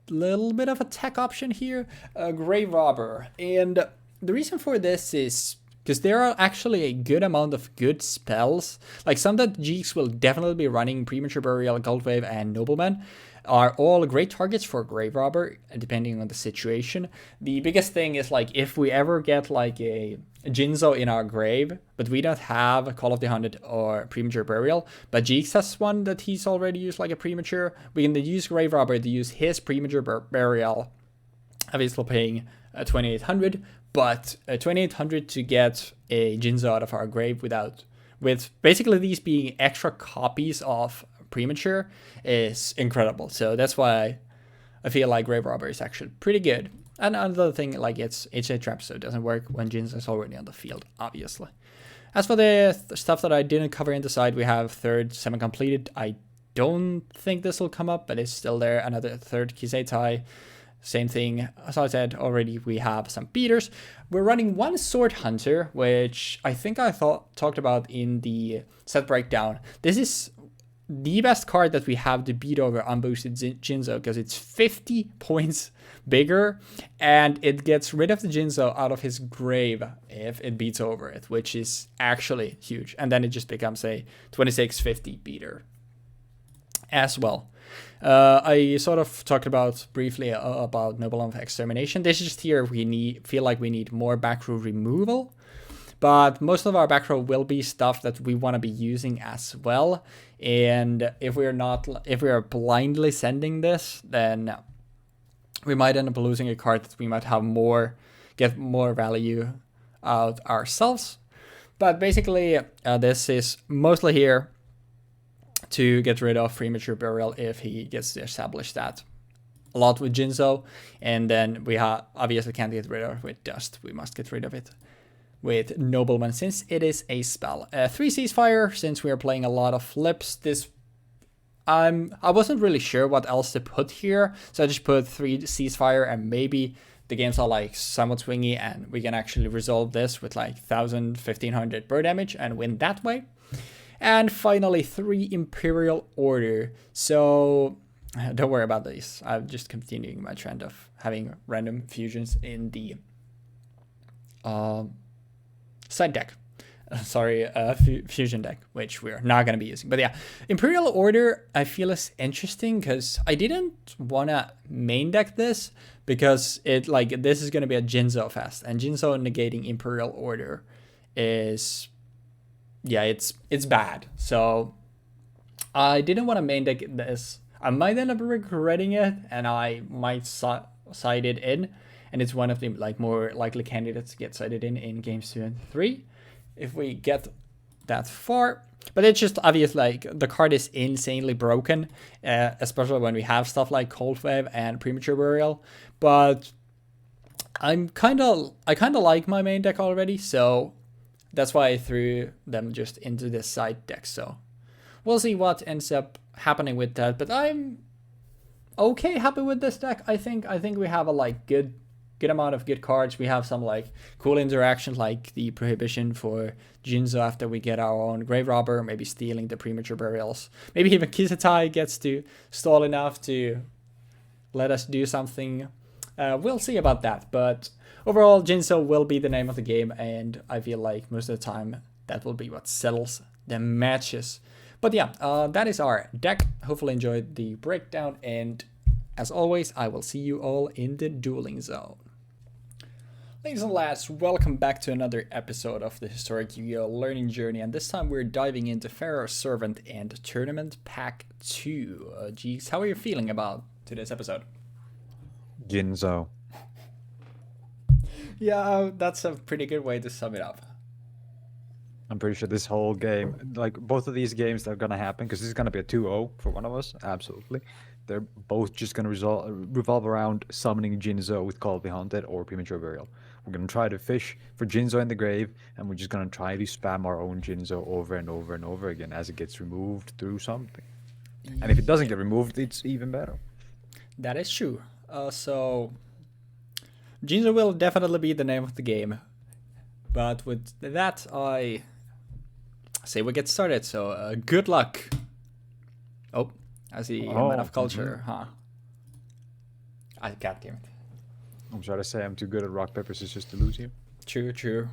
A: little bit of a tech option here, Grave Robber. And the reason for this is because there are actually a good amount of good spells. Like some that Jeex will definitely be running, Premature Burial, Gold Wave, and Nobleman, are all great targets for Grave Robber, depending on the situation. The biggest thing is like if we ever get like a Jinzo in our grave, but we don't have Call of the Hunted or Premature Burial, but Jeex has one that he's already used like a Premature, we can use Grave Robber to use his Premature Burial, obviously paying 2,800, but 2,800 to get a Jinzo out of our grave with basically these being extra copies of Premature is incredible. So that's why I feel like Grave Robber is actually pretty good. And another thing, like it's a trap, so it doesn't work when Jinzo is already on the field, obviously. As for the stuff that I didn't cover in the side, we have third semi-completed. I don't think this will come up, but it's still there. Another third Kiseitai. Same thing, as I said already, we have some beaters. We're running one Sword Hunter, which I think I talked about in the set breakdown. This is the best card that we have to beat over unboosted Jinzo, because it's 50 points bigger, and it gets rid of the Jinzo out of his grave if it beats over it, which is actually huge. And then it just becomes a 2650 beater as well. I sort of talked about briefly about Noble of Extermination. This is just here we feel like we need more back row removal, but most of our back row will be stuff that we want to be using as well. And if we are blindly sending this, then we might end up losing a card that we might have get more value out ourselves. But basically, this is mostly here to get rid of Premature Burial if he gets to establish that a lot with Jinzo, and then we obviously can't get rid of it with Dust. We must get rid of it with Nobleman since it is a spell. 3 Ceasefire, since we are playing a lot of flips. I wasn't really sure what else to put here, so I just put 3 Ceasefire, and maybe the games are like somewhat swingy and we can actually resolve this with like 1,000, 1,500 bird damage and win that way. And finally, 3 Imperial Order. So don't worry about these. I'm just continuing my trend of having random fusions in the side deck. Fusion deck, which we're not going to be using. But yeah, Imperial Order I feel is interesting because I didn't want to main deck this because this is going to be a Jinzo fest, and Jinzo negating Imperial Order is... yeah, it's bad. So I didn't want to main deck this. I might end up regretting it, and I might side it in, and it's one of the more likely candidates to get sided in games 2 and 3 if we get that far. But it's just obvious the card is insanely broken, especially when we have stuff like Cold Wave and Premature Burial. But I kind of like my main deck already, so that's why I threw them just into this side deck. So we'll see what ends up happening with that. But I'm okay happy with this deck. I think we have a good amount of good cards. We have some cool interactions like the Prohibition for Jinzo after we get our own Grave Robber, maybe stealing the Premature Burials. Maybe even Kisatai gets to stall enough to let us do something. We'll see about that. But overall, Jinzo will be the name of the game, and I feel like most of the time that will be what settles the matches. But yeah, that is our deck. Hopefully enjoyed the breakdown, and as always, I will see you all in the dueling zone. Ladies and lads, welcome back to another episode of the Historic Yu-Gi-Oh! Learning Journey, and this time we're diving into Pharaoh Servant and Tournament Pack 2. Jeex, how are you feeling about today's episode?
B: Jinzo.
A: Yeah, that's a pretty good way to sum it up.
B: I'm pretty sure this whole game, both of these games that are going to happen, because this is going to be a 2-0 for one of us, absolutely. They're both just going to revolve around summoning Jinzo with Call of the Haunted or Premature Burial. We're going to try to fish for Jinzo in the grave, and we're just going to try to spam our own Jinzo over and over and over again as it gets removed through something. And if it doesn't get removed, it's even better.
A: That is true. So Jinzo will definitely be the name of the game. But with that, I say we get started. So good luck. Oh, I see a man of culture, huh? God damn it.
B: I'm sorry to say I'm too good at rock, paper, scissors to lose here.
A: True.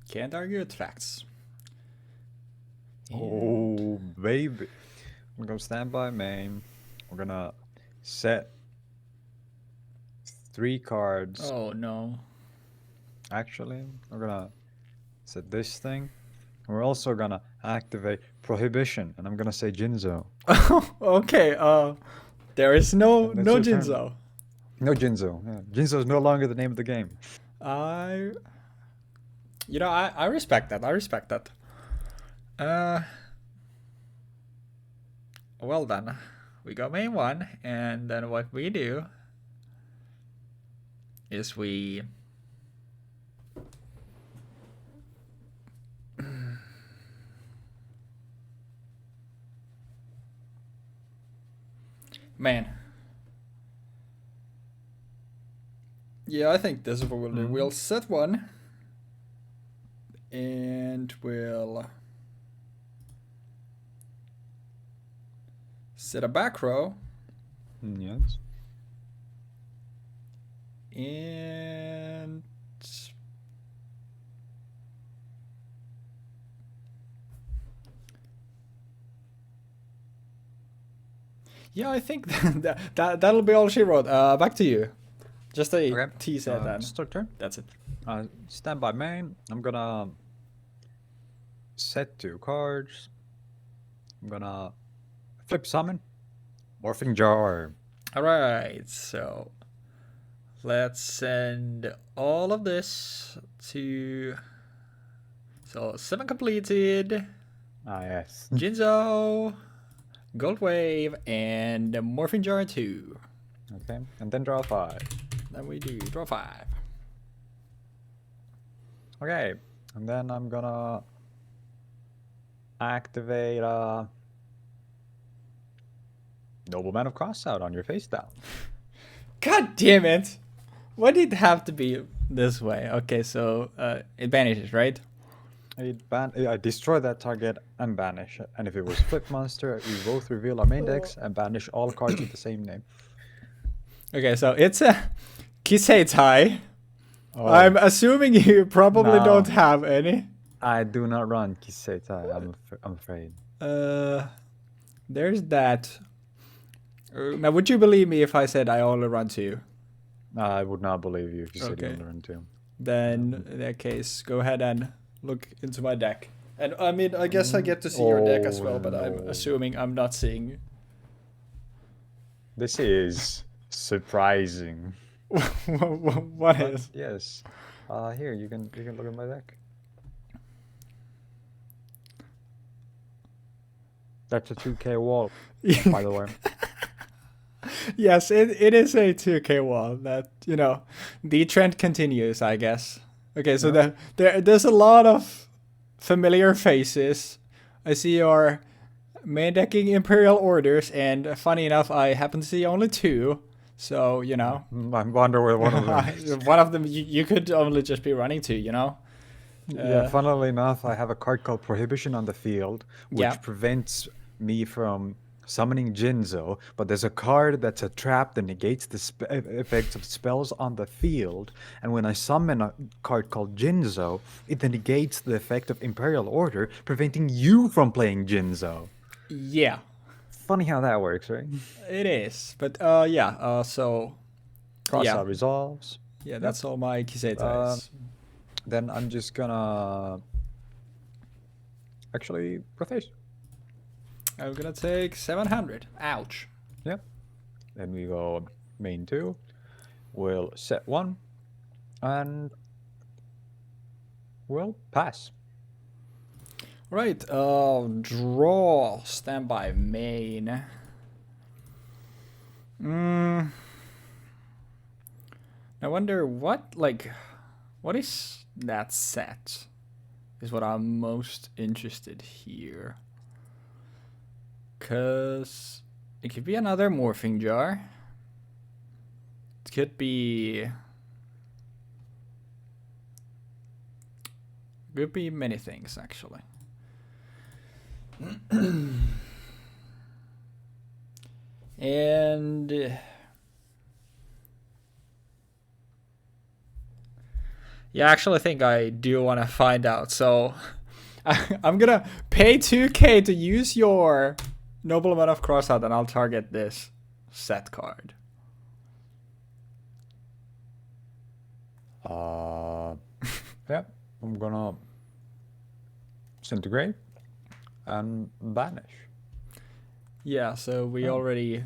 A: Can't argue with facts.
B: Oh, baby. We're gonna stand by main. We're gonna set 3 cards.
A: Oh no.
B: Actually, we're gonna set this thing. We're also gonna activate Prohibition, and I'm gonna say Jinzo.
A: Okay, there is no
B: And that's your turn.
A: Jinzo.
B: No Jinzo. Yeah. Jinzo is no longer the name of the game.
A: I respect that. I respect that. Well then, we go main 1, and then what we do is we man. Yeah, I think this is what we'll do. We'll set 1, and we'll set a back row.
B: Yes.
A: And yeah, I think that'll be all she wrote. Back to you. Just a tease at that.
B: Start turn.
A: That's it.
B: Stand by main. I'm gonna set 2 cards. I'm gonna flip summon. Morphing Jar.
A: Alright, so let's send all of this to. So 7 completed.
B: Yes.
A: Jinzo, Gold Wave, and Morphing Jar 2.
B: Okay, and then draw 5.
A: Then we do draw 5.
B: Okay, and then I'm gonna activate Nobleman of Crossout on your face down.
A: God damn it! Why did it have to be this way? Okay, so it vanishes, right?
B: I destroy that target and banish it. And if it was Flip Monster, we both reveal our main decks and banish all cards with the same name.
A: Okay, so it's a Kiseitai. Oh. I'm assuming you probably don't have any.
B: I do not run Kiseitai, I'm afraid.
A: There's that. Now, would you believe me if I said I only run 2?
B: I would not believe you if you said you only run 2.
A: Then, in that case, go ahead and look into my deck. And I mean, I guess I get to see your deck as well, but I'm assuming I'm not seeing.
B: This is surprising.
A: What is?
B: Yes. Here you can look at my deck. That's a 2K wall, by the way.
A: Yes, it is a 2K wall. That, you know, the trend continues, I guess. Okay, so there's a lot of familiar faces. I see your main decking Imperial Orders, and funny enough, I happen to see only 2. So, you know.
B: I wonder where one of them is.
A: One of them, you could only just be running 2, you know?
B: Yeah, funnily enough, I have a card called Prohibition on the field, which prevents me from summoning Jinzo, but there's a card that's a trap that negates the effects of spells on the field, and when I summon a card called Jinzo, it then negates the effect of Imperial Order, preventing you from playing Jinzo.
A: Yeah.
B: Funny how that works, right?
A: It is, but so
B: Crossout resolves.
A: Yeah, that's all my Kiseitais.
B: Then I'm just gonna actually Protheus.
A: I'm gonna take 700. Ouch.
B: Yep. Then we go main 2. We'll set 1, and we'll pass.
A: Right, draw, standby main. I wonder what is that set? Is what I'm most interested here. Cause it could be another Morphing Jar. It could be many things actually. And Yeah, I actually think I do want to find out. So I'm gonna pay 2k to use your Nobleman of Crossout, and I'll target this set card.
B: Yeah, I'm gonna disintegrate and banish.
A: Yeah, so we already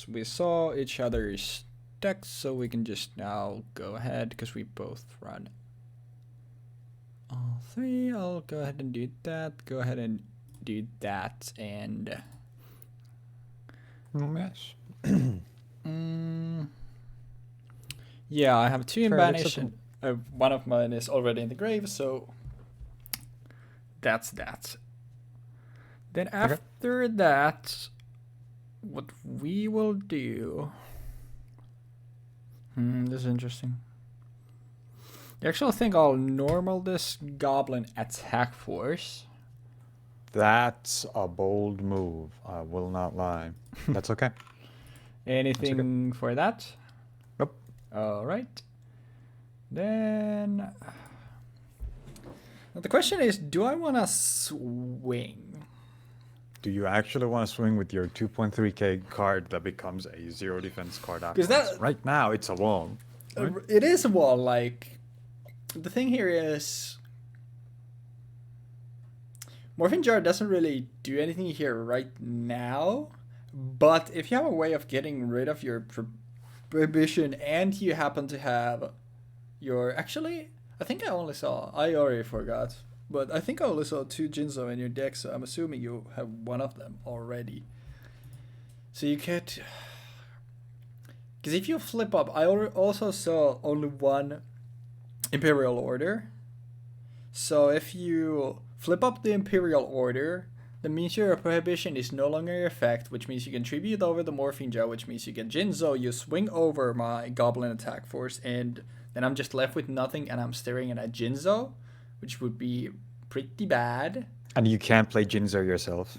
A: we saw each other's decks, so we can just now go ahead because we both run all three. I'll go ahead and do that. Go ahead and do that, and
B: Yes.
A: yeah, I have 2 in
B: Fair,
A: banish, and one of mine is already in the grave, so that's that. Then after that, what we will do... this is interesting. I actually think I'll normal this Goblin Attack Force.
B: That's a bold move. I will not lie. That's okay.
A: Anything for that?
B: Nope.
A: All right. Then now the question is, do I want to swing?
B: Do you actually want to swing with your 2.3k card that becomes a 0 defense card after?
A: That
B: right now it's a wall. Right?
A: It is a wall. Like, the thing here is, Morphing Jar doesn't really do anything here right now, but if you have a way of getting rid of your prohibition and you happen to have your... Actually, I think I already forgot, but I think I only saw 2 Jinzo in your deck, so I'm assuming you have one of them already. So you could... Because if you flip up, I also saw only 1 Imperial Order. So if you flip up the Imperial Order, that means your prohibition is no longer in effect, which means you can tribute over the Morphing Jar, which means you get Jinzo, you swing over my Goblin Attack Force, and then I'm just left with nothing, and I'm staring at a Jinzo, which would be pretty bad.
B: And you can't play Jinzo yourself.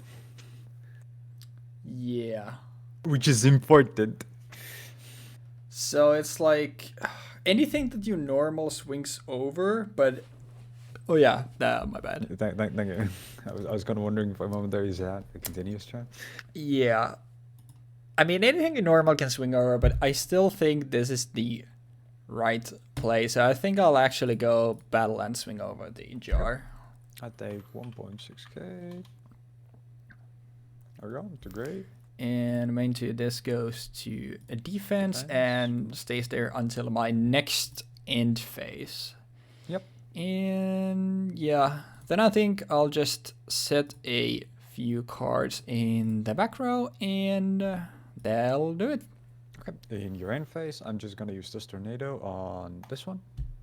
A: Yeah.
B: Which is important.
A: So it's like anything that you normal swings over, but... Oh yeah, my bad.
B: Thank you. I was kind of wondering for a moment there, is that a continuous trap?
A: Yeah. I mean, anything you normal can swing over, but I still think this is the right play. So I think I'll actually go battle and swing over the jar.
B: I take 1.6k. There we go, to grave.
A: And main 2, this goes to a defense and stays there until my next end phase.
B: Yep.
A: And yeah, then I think I'll just set a few cards in the back row, and that'll do it.
B: Okay, in your end phase, I'm just gonna use this tornado on this one.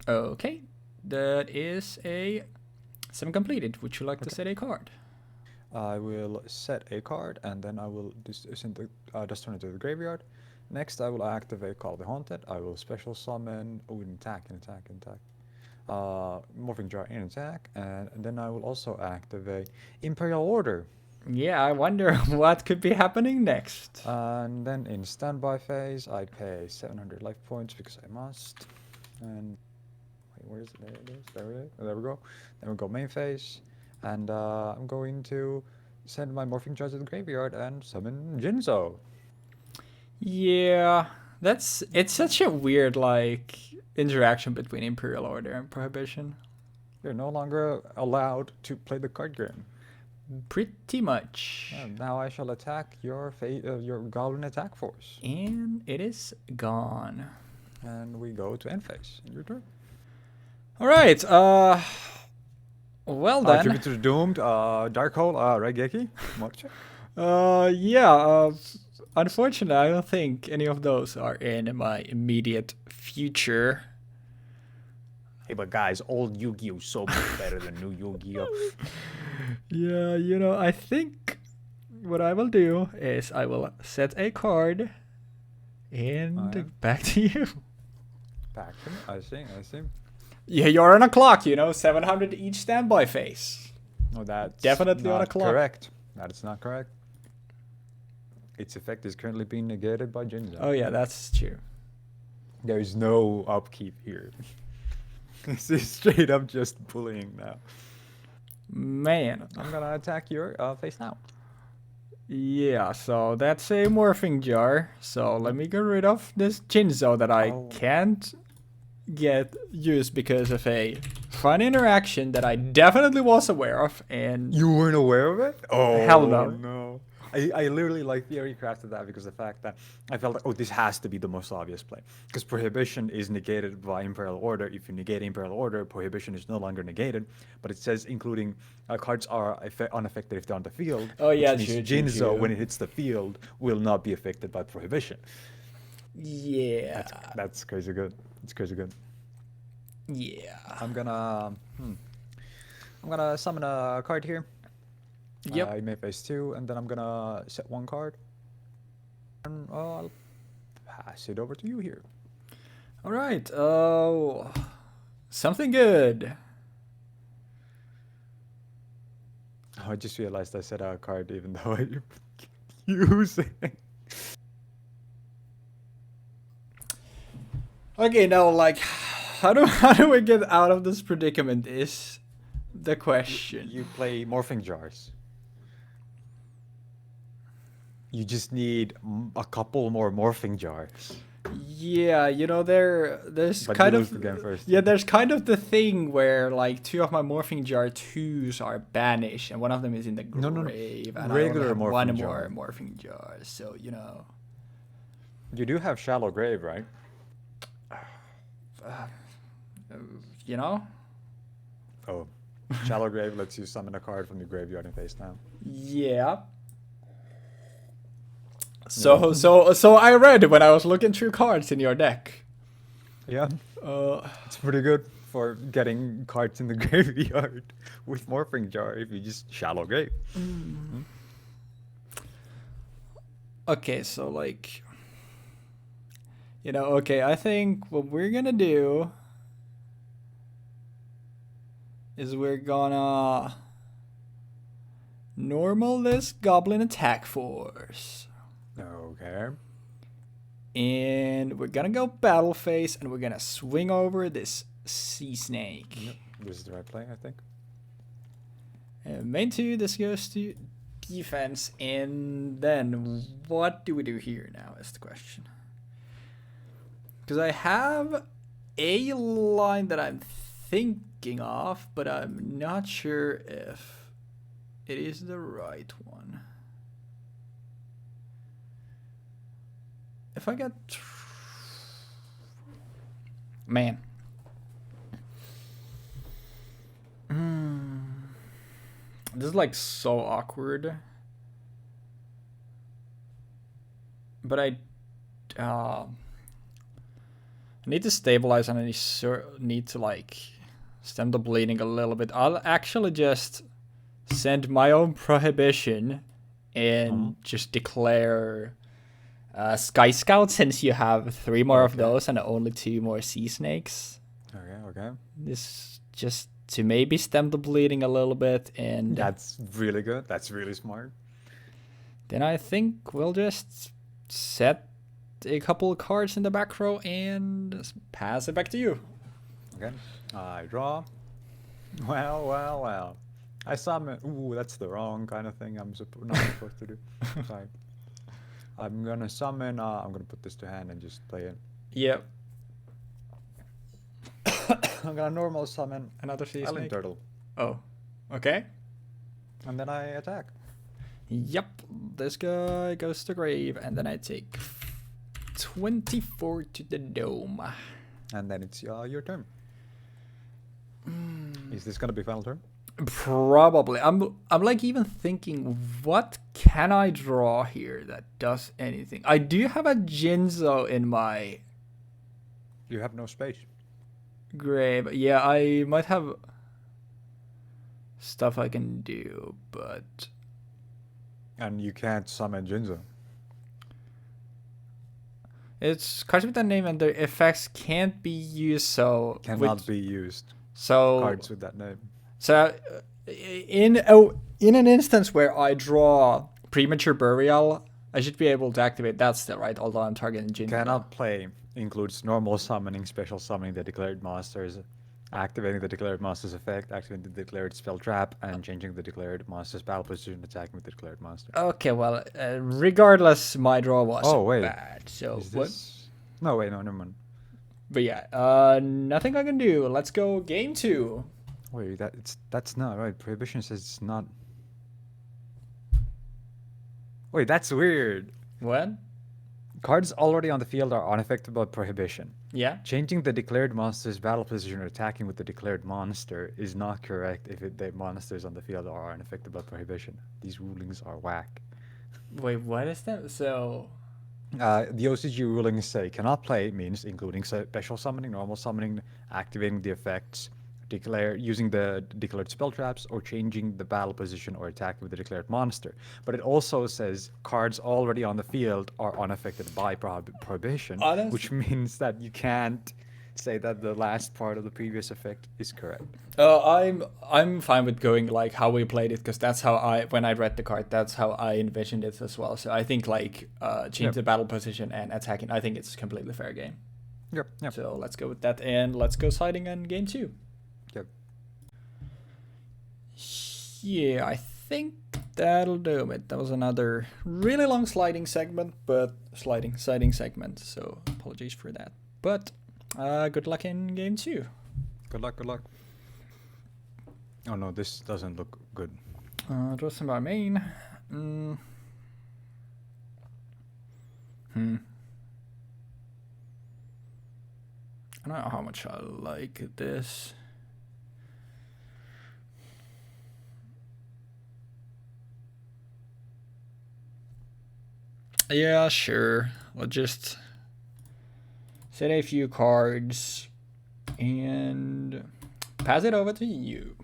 A: Okay, that is a 7 completed. Would you like to set a card?
B: I will set a card, and then I will send this tornado to the graveyard. Next, I will activate Call of the Haunted. I will special summon an attack. Morphing Jar in attack, and then I will also activate Imperial Order.
A: Yeah, I wonder what could be happening next.
B: And then in standby phase, I pay 700 life points because I must. And wait, where is it? There it is. There we go. Then we go main phase, and I'm going to send my Morphing Jars to the graveyard and summon Jinzo.
A: Yeah, it's such a weird interaction between Imperial Order and Prohibition.
B: You're no longer allowed to play the card game.
A: Pretty much.
B: Now I shall attack your Goblin Attack Force.
A: And it is gone.
B: And we go to end phase. Your turn.
A: Alright, well then.
B: Jupiter Doomed, Dark Hole, Regeki, Mocha.
A: Yeah, unfortunately, I don't think any of those are in my immediate future.
B: Hey, but guys, old Yu-Gi-Oh is so much better than new Yu-Gi-Oh.
A: Yeah, I think what I will do is I will set a card and back to you.
B: Back to me? I see.
A: Yeah, you're on a clock, 700 each standby phase.
B: No, that's
A: definitely on a clock.
B: Correct. That is not correct. Its effect is currently being negated by Jinzo.
A: Oh yeah, that's true.
B: There's no upkeep here. This is straight up just bullying now.
A: Man.
B: I'm gonna attack your face now.
A: Yeah, so that's a Morphing Jar. So let me get rid of this Jinzo that I can't get used because of a fun interaction that I definitely was aware of. And
B: you weren't aware of it? Oh,
A: hell no.
B: No. I literally like theory crafted that because of the fact that I felt like, oh, this has to be the most obvious play. Because Prohibition is negated by Imperial Order. If you negate Imperial Order, Prohibition is no longer negated. But it says including cards are unaffected if they're on the field.
A: Oh, yeah,
B: which means Jinzo, when it hits the field, will not be affected by Prohibition.
A: Yeah.
B: That's crazy good. It's crazy good.
A: Yeah.
B: I'm gonna summon a card here.
A: Yep.
B: I may face 2, and then I'm gonna set 1 card. And I'll pass it over to you here.
A: All right. Oh, something good.
B: Oh, I just realized I set a card even though I use it.
A: Okay, now like, how do we get out of this predicament is the question.
B: You play Morphing Jars. You just need a couple more Morphing Jars.
A: Yeah, you know, there's
B: But
A: kind
B: you
A: of
B: lose the game first.
A: yeah, there's kind of the thing where like 2 of my Morphing Jar 2s are banished, and one of them is in the grave.
B: No.
A: And
B: Regular
A: I only have
B: Morphing
A: one
B: Jar.
A: more Morphing Jar, so you know.
B: You do have Shallow Grave, right?
A: You know.
B: Oh, Shallow Grave lets you summon a card from the graveyard and face down.
A: Yeah. So I read when I was looking through cards in your deck.
B: Yeah. It's pretty good for getting cards in the graveyard with Morphing Jar if you just Shallow Grave. Mm-hmm.
A: Okay, so like, you know, okay, I think what we're gonna do is we're gonna normal this Goblin Attack Force.
B: Okay.
A: And we're gonna go battle phase, and we're gonna swing over this Sea Snake.
B: Yep. This is the right play, I think.
A: And main 2, this goes to defense, and then what do we do here now is the question. Because I have a line that I'm thinking of, but I'm not sure if it is the right one. If I get... Man. This is like so awkward. But I need to stabilize, and I need to like stem the bleeding a little bit. I'll actually just send my own Prohibition and just declare Sky Scout, since you have 3 more of those and only 2 more Sea Snakes.
B: Okay.
A: This just to maybe stem the bleeding a little bit, and
B: that's really good. That's really smart.
A: Then I think we'll just set a couple of cards in the back row and pass it back to you.
B: Okay. I draw. Well. I summon. Ooh, that's the wrong kind of thing I'm not supposed to do. Sorry. I'm gonna summon. I'm gonna put this to hand and just play it.
A: Yep.
B: I'm gonna normal summon
A: Another Sea
B: Island
A: Snake.
B: Turtle.
A: Oh, okay.
B: And then I attack.
A: Yep. This guy goes to grave, and then I take 24 to the dome.
B: And then it's your turn. Is this gonna be final turn?
A: Probably. I'm like even thinking, what can I draw here that does anything? I do have a Jinzo in my
B: You have no space.
A: grave. Yeah, I might have stuff I can do, but
B: And you can't summon Jinzo.
A: it's cards with that name and their effects can't be used. So
B: Cannot be used.
A: So
B: Cards with that name.
A: So in an instance where I draw Premature Burial, I should be able to activate that still, right? Although I'm targeting Jinzo.
B: Cannot play includes normal summoning, special summoning the declared monsters, activating the declared monster's effect, activating the declared spell trap, and changing the declared monster's battle position, attacking with the declared monster.
A: Okay, well, regardless, my draw was
B: wait.
A: bad. So
B: Is
A: what?
B: this... No, wait, no, never mind.
A: But yeah, nothing I can do. Let's go game 2.
B: Wait, that's not right. Prohibition says it's not... Wait, that's weird.
A: What?
B: Cards already on the field are unaffected by prohibition.
A: Yeah.
B: Changing the declared monster's battle position or attacking with the declared monster is not correct if the monsters on the field are unaffected by prohibition. These rulings are whack.
A: Wait, what is that? So...
B: The OCG rulings say cannot play means including special summoning, normal summoning, activating the effects, using the declared spell traps, or changing the battle position or attacking with the declared monster. But it also says cards already on the field are unaffected by prohibition, which means that you can't say that the last part of the previous effect is correct.
A: I'm fine with going like how we played it, because that's how when I read the card, that's how I envisioned it as well. So I think like change the battle position and attacking, I think it's a completely fair game.
B: Yep.
A: So let's go with that, and let's go siding on game 2.
B: Yep.
A: Yeah, I think that'll do it. That was another really long sliding segment, but siding segment. So apologies for that. But good luck in game 2.
B: Good luck. Oh no, this doesn't look good.
A: Draw some by main. I don't know how much I like this. Yeah, sure. We'll just set a few cards and pass it over to you.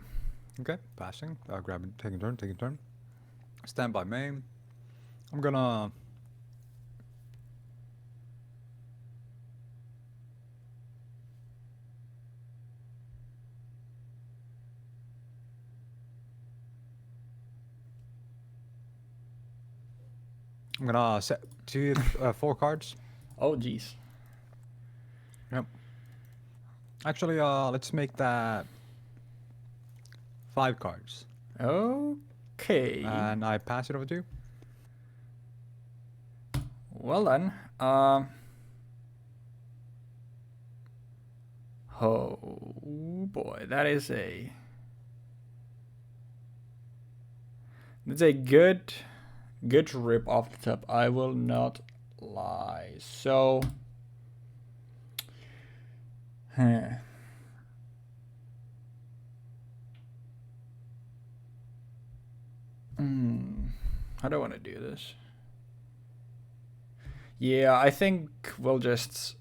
B: Okay, passing. Grab it, take a turn. Stand by main. I'm gonna... set 4 cards.
A: Oh, jeez.
B: Yep. Actually, let's make that 5 cards.
A: Okay.
B: And I pass it over to you.
A: Well then. Oh boy, that's a good rip off the top. I will not lie. So, I don't want to do this. Yeah, I think we'll just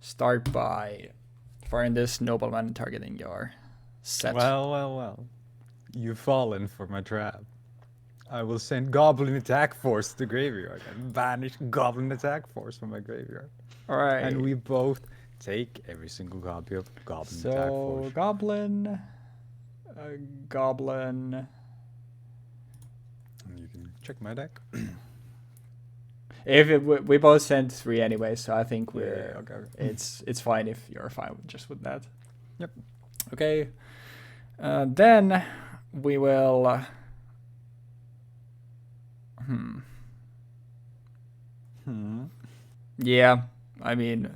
A: start by firing this nobleman targeting your set.
B: Well. You've fallen for my trap. I will send Goblin Attack Force to the graveyard and banish Goblin Attack Force from my graveyard.
A: Alright.
B: And we both take every single copy of Goblin Attack Force.
A: So, Goblin.
B: And you can check my deck.
A: We both sent 3 anyway, so I think we're
B: okay.
A: It's fine if you're fine just with that.
B: Yep.
A: Okay. Then we will. Yeah, I mean.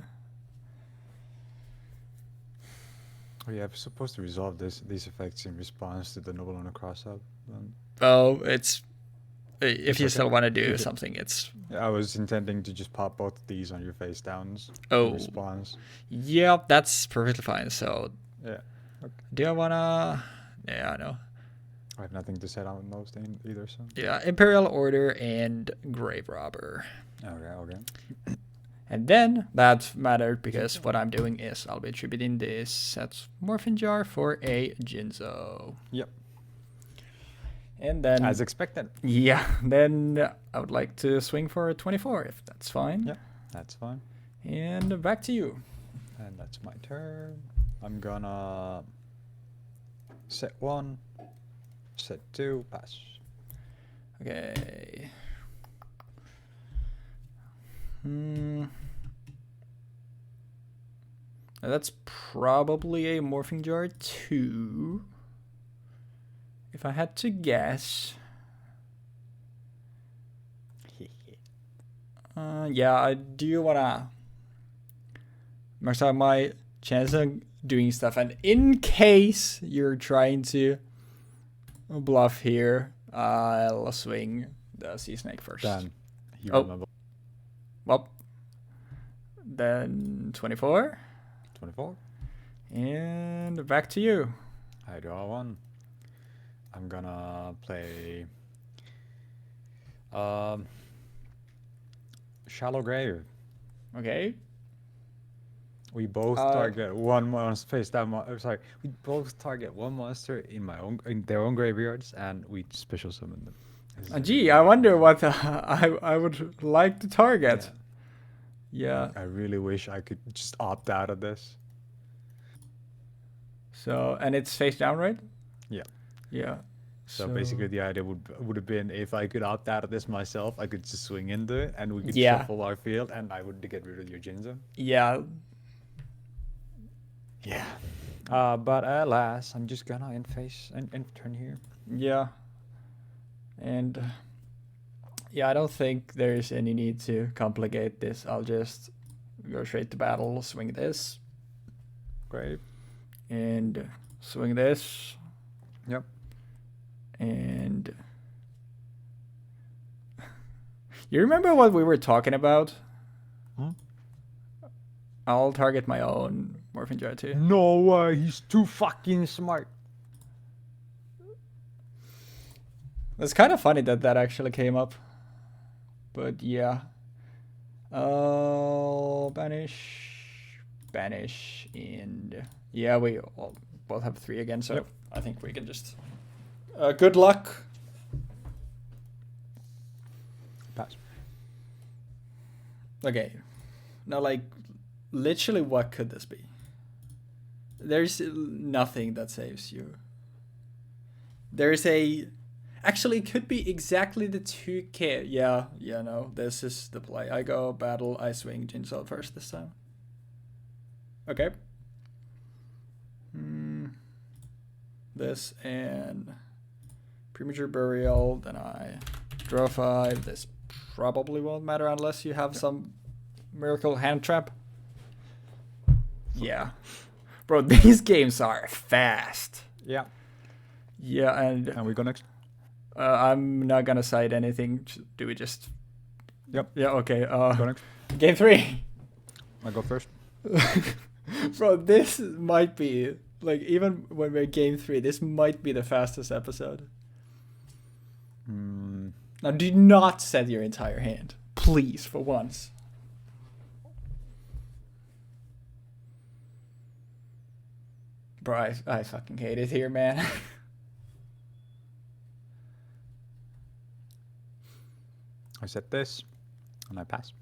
B: Oh yeah, I'm supposed to resolve these effects in response to the Noble on a cross-up.
A: Oh, it's. If you still want to do something, it's...
B: I was intending to just pop both of these on your face downs
A: in
B: response.
A: Yeah, that's perfectly fine. So,
B: yeah. Okay.
A: Do I want to... Yeah, I know.
B: I have nothing to set on those either, so...
A: Yeah, Imperial Order and Grave Robber.
B: Okay.
A: And then, that mattered because what I'm doing is I'll be attributing this set Morphing Jar for a Jinzo.
B: Yep.
A: And then...
B: As expected.
A: Yeah, then I would like to swing for a 24, if that's fine.
B: Yeah, that's fine.
A: And back to you.
B: And that's my turn. I'm gonna... set 1, set 2, pass.
A: Okay. Now that's probably a Morphing Jar 2. If I had to guess. Yeah, I do wanna max out my chance of doing stuff. And in case you're trying to bluff here, I'll swing the Sea Snake first.
B: Dan, you
A: Oh.
B: remember.
A: Well, then 24.
B: 24.
A: And back to you.
B: I draw one. I'm gonna play Shallow Grave.
A: Okay.
B: We both target one monster face down. Sorry, we both target one monster in their own graveyards, and we special summon them.
A: Gee, I wonder what I would like to target. Yeah.
B: I really wish I could just opt out of this.
A: So, and it's face down, right?
B: Yeah.
A: Yeah.
B: So basically, the idea would have been if I could opt out of this myself, I could just swing into it, and we could shuffle our field, and I would get rid of your Jinzo.
A: Yeah.
B: Yeah. But alas, I'm just gonna end phase and turn here.
A: Yeah. And yeah, I don't think there's any need to complicate this. I'll just go straight to battle, swing this.
B: Great.
A: And swing this.
B: Yep.
A: And you remember what we were talking about? I'll target my own Morphing Jar too.
B: No way, he's too fucking smart.
A: It's kind of funny that actually came up. But yeah. Banish, and yeah, we all both have 3 again, so I think we can just... good luck.
B: Pass.
A: Okay. Now, like, literally, what could this be? There's nothing that saves you. There's a... Actually, it could be exactly the 2k. Yeah, no, this is the play. I go battle, I swing Jinzo first this time. Okay. This and Premature Burial, then I draw 5. This probably won't matter unless you have some miracle hand trap. Yeah. Bro, these games are fast.
B: Yeah.
A: Yeah, and
B: we go next?
A: I'm not gonna cite anything. Do we just...
B: Yep.
A: Yeah, okay.
B: Go next.
A: Game 3.
B: I go first.
A: Bro, this might be... Like, even when we're game 3, this might be the fastest episode. Now, do not set your entire hand. Please, for once. Bro, I fucking hate it here, man.
B: I set this, and I pass.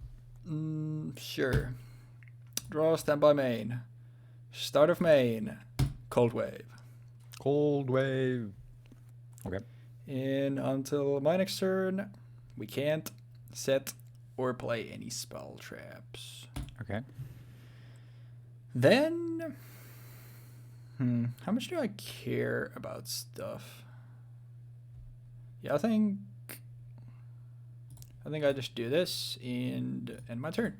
A: Sure. Draw, standby main. Start of main. Cold Wave.
B: Cold Wave. Okay.
A: And until my next turn, we can't set or play any spell traps.
B: Okay.
A: Then, how much do I care about stuff? Yeah, I think I just do this and end my turn.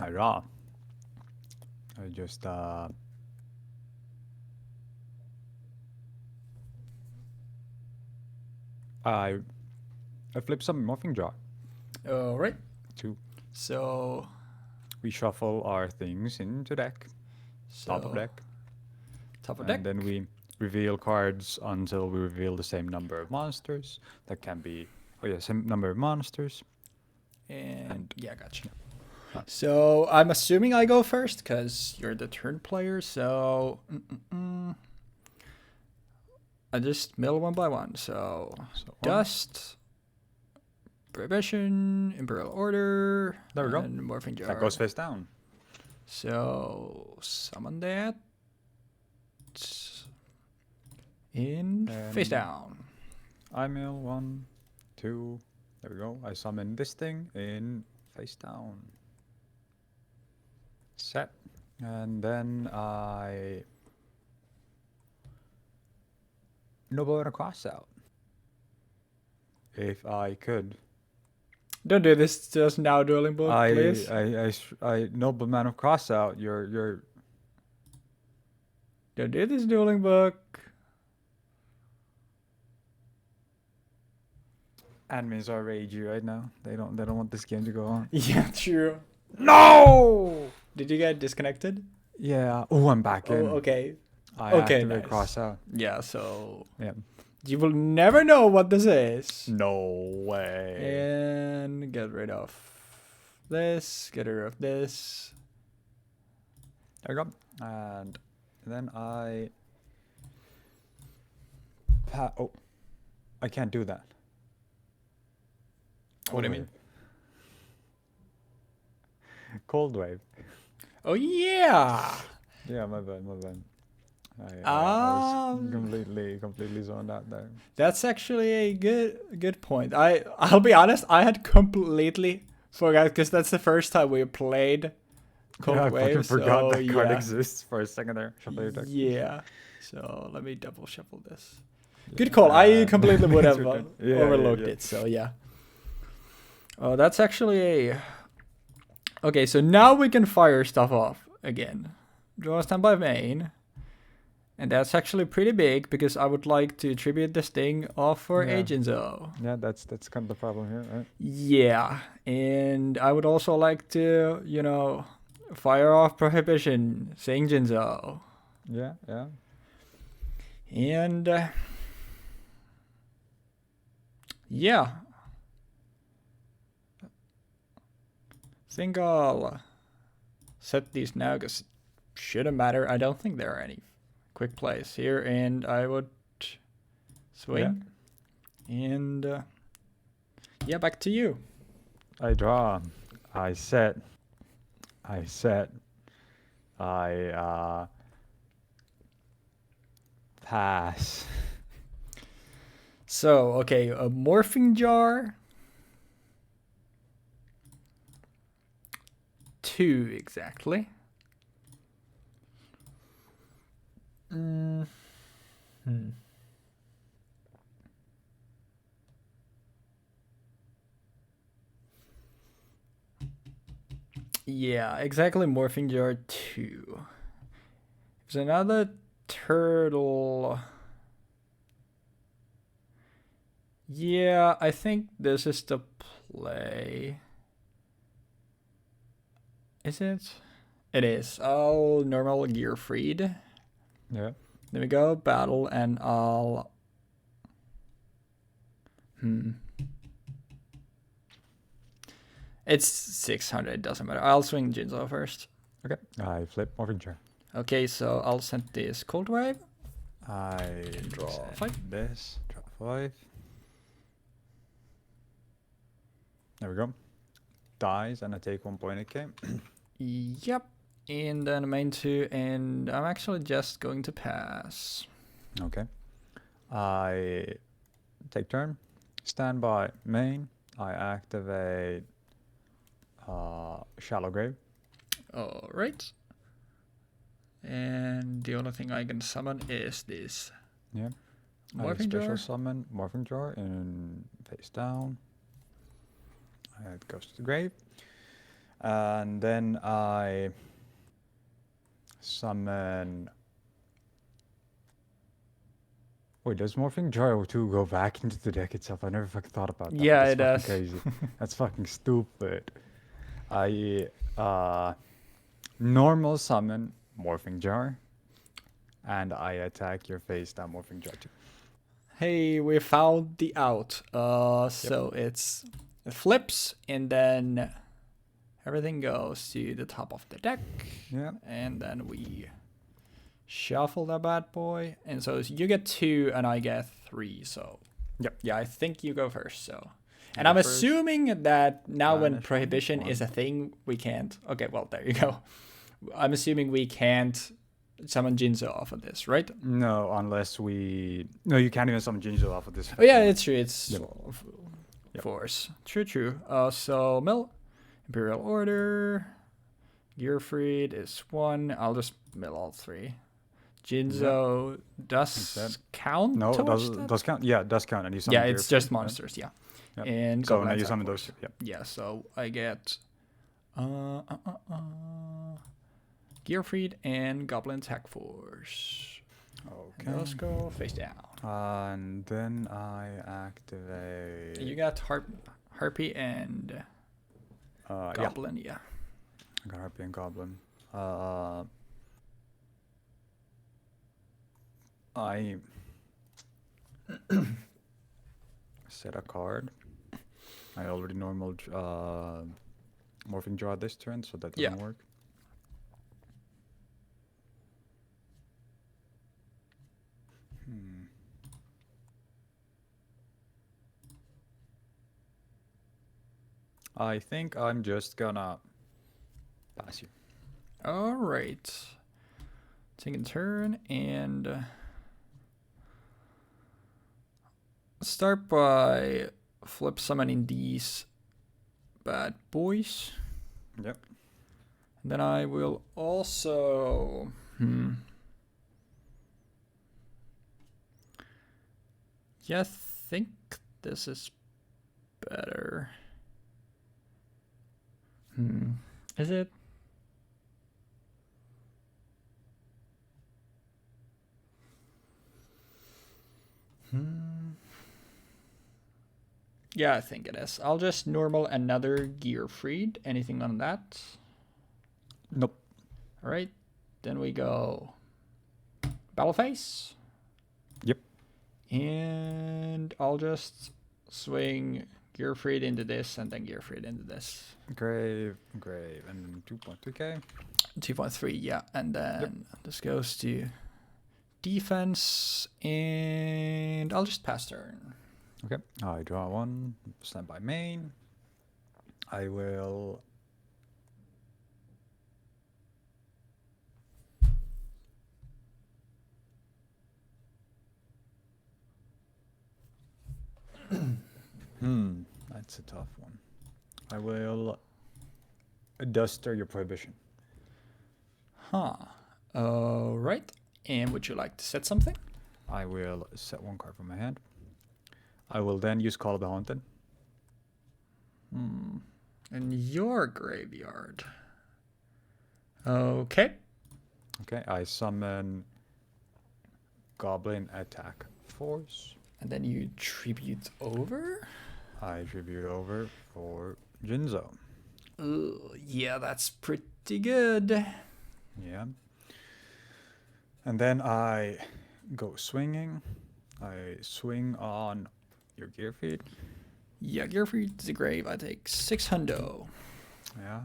B: I draw. I just I flip some Morphing Jar.
A: All right.
B: 2.
A: So
B: We shuffle our things into deck. Top of deck.
A: Top of deck.
B: And then we reveal cards until we reveal the same number of monsters. That can be, same number of monsters.
A: And yeah, gotcha. So I'm assuming I go first because you're the turn player. So I just mill one by one. So Dust, Prohibition, Imperial Order.
B: There we go.
A: And Morphing Jar.
B: That goes face down.
A: So summon that in face down.
B: I mill 1, 2. There we go. I summon this thing in face down. Set. And then I noble and a cross out. If I could.
A: Don't do this just now, dueling book, please.
B: I nobleman of cross out. You're.
A: Don't do this, dueling book.
B: Admins are ragey right now. They don't want this game to go on.
A: Yeah, true.
B: No!
A: Did you get disconnected?
B: Yeah. Oh, I'm back in.
A: Okay.
B: I
A: Okay,
B: activate
A: nice.
B: cross out.
A: Yeah, so
B: Yeah.
A: you will never know what this is.
B: No way.
A: And get rid of this. Get rid of this.
B: There we go. And then I. Oh, I can't do that.
A: What do you mean?
B: Cold wave.
A: Oh yeah.
B: Yeah, my bad. I was completely zoned out there.
A: That's actually a good point. I'll be honest, I had completely forgot because that's the first time we played Cold
B: I
A: Wave.
B: fucking forgot
A: so,
B: that card
A: yeah.
B: exists for a second there.
A: Yeah. So let me double shuffle this. Good call. I completely would have overlooked it. So yeah. Oh, that's actually a. Okay, so now we can fire stuff off again. Draw a standby main. And that's actually pretty big because I would like to tribute this thing off for Jinzo.
B: Yeah, that's kind of the problem here, right?
A: Yeah, and I would also like to, fire off Prohibition, saying Jinzo.
B: Yeah.
A: And yeah. I think I'll set these now because it shouldn't matter. I don't think there are any quick plays here, and I would swing. Yeah. And yeah, back to you.
B: I draw. I set. I pass.
A: So, okay, a Morphing Jar. 2 exactly. Yeah, exactly. Morphing Jar 2. There's another turtle. Yeah, I think this is the play. Is it? It is. I'll normal gear freed.
B: Yeah.
A: There we go. Battle, and I'll. It's 600. It doesn't matter. I'll swing Jinzo first.
B: Okay. I flip Morphing Jar.
A: Okay, so I'll send this Cold Wave.
B: I
A: draw 5.
B: This. Draw 5. There we go. Dies, and I take 1 point. Okay.
A: Yep. And then main 2, and I'm actually just going to pass.
B: Okay. I take turn. Standby main. I activate Shallow Grave.
A: All right. And the only thing I can summon is this.
B: Yeah.
A: Morphing
B: Jar.
A: Jar.
B: Summon Morphing Jar and face down. It goes to the grave. And then I summon. Wait, does Morphing Jar 2 go back into the deck itself? I never fucking thought about that.
A: Yeah, it
B: That's
A: does.
B: crazy. That's fucking stupid. I normal summon Morphing Jar, and I attack your face down Morphing Jar 2.
A: Hey, we found the out. So it flips, and then everything goes to the top of the deck.
B: Yeah.
A: And then we shuffle that bad boy. And so you get 2 and I get 3. So
B: Yep.
A: yeah, I think you go first. So, and I'm assuming that now when Prohibition is a thing, we can't. Okay, well, there you go. I'm assuming we can't summon Jinzo off of this, right?
B: No, unless we. No, you can't even summon Jinzo off of this.
A: Oh yeah, it's true. It's Force. True. So Mill, Imperial Order, Gearfried is 1. I'll just mill all 3. Jinzo does count.
B: No,
A: that?
B: does count. Yeah, does count. And you summon
A: it's just monsters. Yeah.
B: Yep.
A: And
B: so
A: Goblin
B: now you
A: Attack
B: summon
A: Force.
B: those. Yep.
A: Yeah. So I get Gearfried and Goblin Attack Force.
B: Okay.
A: Let's go face down.
B: And then I activate.
A: You got Harpy and Goblin. Yeah.
B: I got Harpy and Goblin. I set a card. I already normal Morphing Jar this turn, so that doesn't work. I think I'm just gonna pass you.
A: All right. Taking a turn and start by flip summoning these bad boys.
B: Yep.
A: And then I will also yeah, I think this is better. Is it? Yeah, I think it is. I'll just normal another Gearfried. Anything on that?
B: Nope.
A: All right. Then we go Battle Phase.
B: Yep.
A: And I'll just swing Gearfried into this and then Gearfried into this.
B: Grave, and 2.3k.
A: 2.3, yeah. And then this goes to defense, and I'll just pass turn.
B: Okay, I draw 1, stand by main. I will... That's a tough one. I will duster your prohibition.
A: All right. And would you like to set something?
B: I will set 1 card from my hand. I will then use Call of the Haunted.
A: In your graveyard. Okay.
B: Okay, I summon Goblin Attack Force.
A: And then you tribute over?
B: I tribute over for Jinzo.
A: Yeah, that's pretty good.
B: Yeah. And then I go swinging. I swing on your Gearfried.
A: Yeah, Gearfried to the grave. I take 600.
B: Yeah.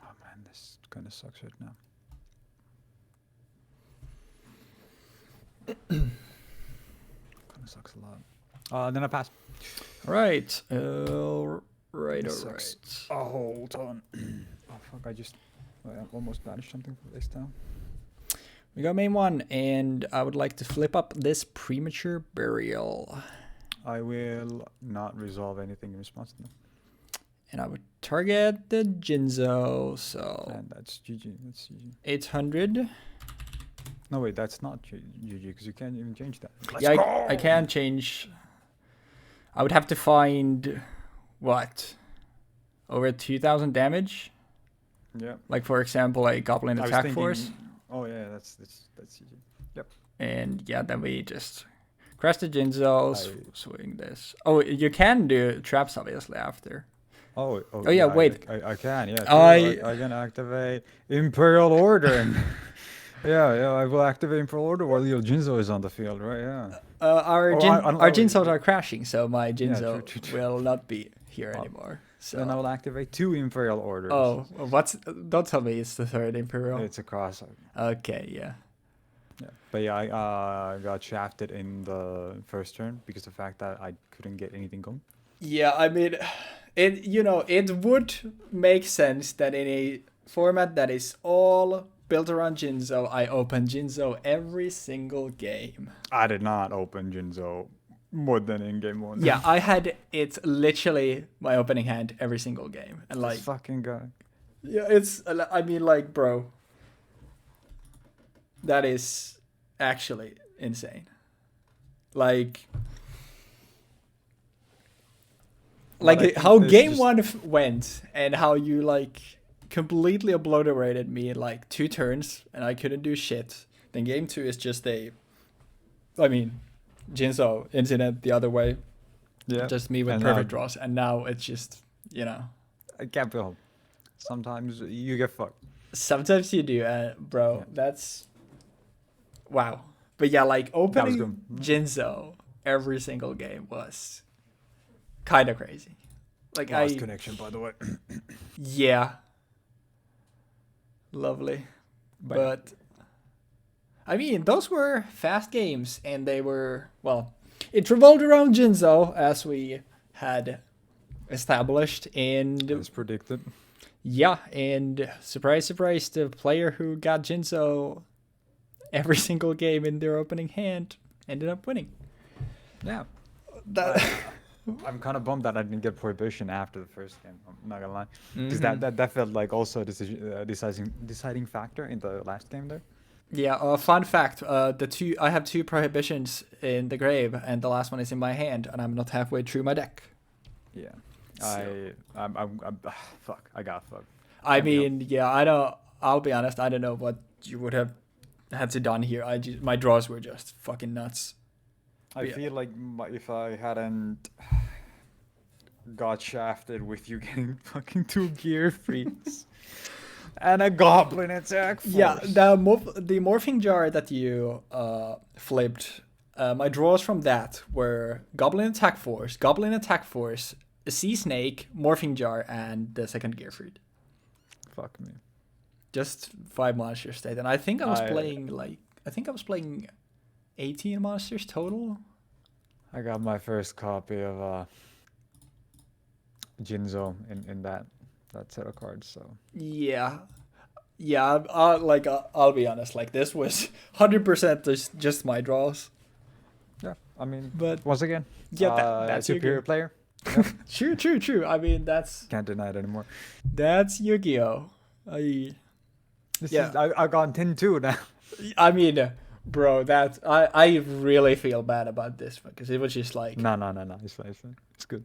B: Oh man, this kind of sucks right now. Kind of sucks a lot. Then I pass.
A: Right. All right.
B: Oh, hold on. Oh fuck! I almost banished something from this town.
A: We got main 1, and I would like to flip up this premature burial.
B: I will not resolve anything in response to them.
A: And I would target the Jinzo, so...
B: And that's GG. That's GG.
A: 800.
B: No, wait, that's not GG, because you can't even change that.
A: I can change... I would have to find... What? Over 2,000 damage?
B: Yeah.
A: Like, for example, a Goblin Attack Force.
B: Oh, yeah, that's GG. Yep.
A: And, yeah, then we just... Crash the Jinzo, swing this. Oh, you can do traps, obviously, after.
B: Oh
A: yeah, wait.
B: I can, yeah. I can activate Imperial Order. Yeah, I will activate Imperial Order while your Jinzo is on the field, right? Yeah.
A: Our Jinzos are crashing, so my Jinzo will not be here anymore. So
B: then I will activate 2 Imperial Orders.
A: Oh, don't tell me it's the 3rd Imperial.
B: It's a cross.
A: Okay, yeah.
B: Yeah, but yeah, I got shafted in the first turn because of the fact that I couldn't get anything going.
A: Yeah, I mean, it would make sense that in a format that is all built around Jinzo, I open Jinzo every single game.
B: I did not open Jinzo More than in game 1.
A: Yeah, I had it literally my opening hand every single game. And like,
B: this fucking guy.
A: yeah, it's, I mean, like, bro, that is actually insane. Like how game
B: just...
A: 1 went and how you like completely obliterated me in like 2 turns and I couldn't do shit. Then game 2 is just Jinzo incident the other way.
B: Yeah.
A: Just me with perfect draws. And now it's just,
B: I can't be home. Sometimes you get fucked.
A: Sometimes you do, bro. Yeah. That's... Wow. But yeah, like opening Jinzo every single game was kind of crazy. Like
B: Lost connection, by the way.
A: Yeah. Lovely. But I mean, those were fast games, and they were, well, it revolved around Jinzo, as we had established, and
B: as predicted.
A: Yeah, and surprise, surprise, the player who got Jinzo every single game in their opening hand ended up winning.
B: Yeah. I'm kind of bummed that I didn't get Prohibition after the first game. I'm not gonna lie, because that felt like also a deciding factor in the last game there.
A: Yeah. Fun fact: I have 2 Prohibitions in the grave, and the last one is in my hand, and I'm not halfway through my deck.
B: Yeah. I'm fuck. I got fucked.
A: I mean, yeah. I don't. I'll be honest. I don't know what you would have had to done here. My draws were just fucking nuts.
B: I feel like if I hadn't got shafted with you getting fucking 2 gear freaks and a Goblin Attack Force.
A: Yeah, the Morphing Jar that you flipped, my draws from that were Goblin Attack Force, a Sea Snake, Morphing Jar, and the second gear fruit.
B: Fuck me. Just
A: 5 monsters state, and I think I was playing 18 monsters total.
B: I got my first copy of Jinzo in that set of cards. So
A: yeah. I'll be honest. Like this was 100% just my draws.
B: Yeah, I mean,
A: but
B: once again,
A: that's
B: superior player.
A: Yep. True. I mean,
B: can't deny it anymore.
A: That's Yu-Gi-Oh. I
B: got 10-2 now.
A: I mean, bro, I really feel bad about this because it was just like
B: no, it's fine. It's good.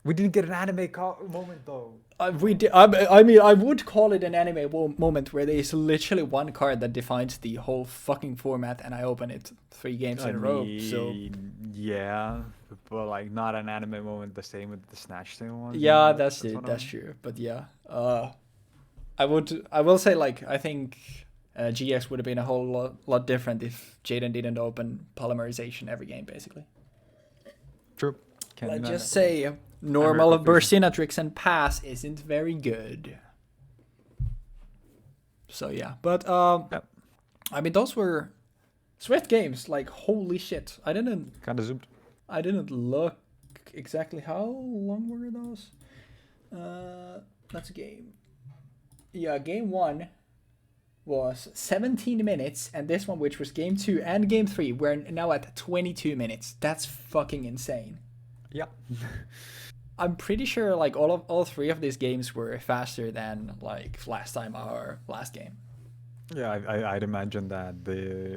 B: We didn't get an anime moment though.
A: We did. I mean, I would call it an anime moment where there is literally one card that defines the whole fucking format, and I open it 3 games in a row. So
B: yeah, but like not an anime moment. The same with the Snatch Sale one.
A: Yeah, that's true. But yeah, I will say like I think GX would have been a whole lot different if Jaden didn't open polymerization every game, basically.
B: True.
A: Let's just say normal Burstinatrix and pass isn't very good. So yeah, but I mean those were swift games. Like holy shit, I didn't look exactly how long were those. That's a game. Yeah, game 1 was 17 minutes, and this one, which was game 2 and game 3, we're now at 22 minutes. That's fucking insane.
B: Yeah.
A: I'm pretty sure like all 3 of these games were faster than like last time our last game.
B: Yeah, I'd imagine that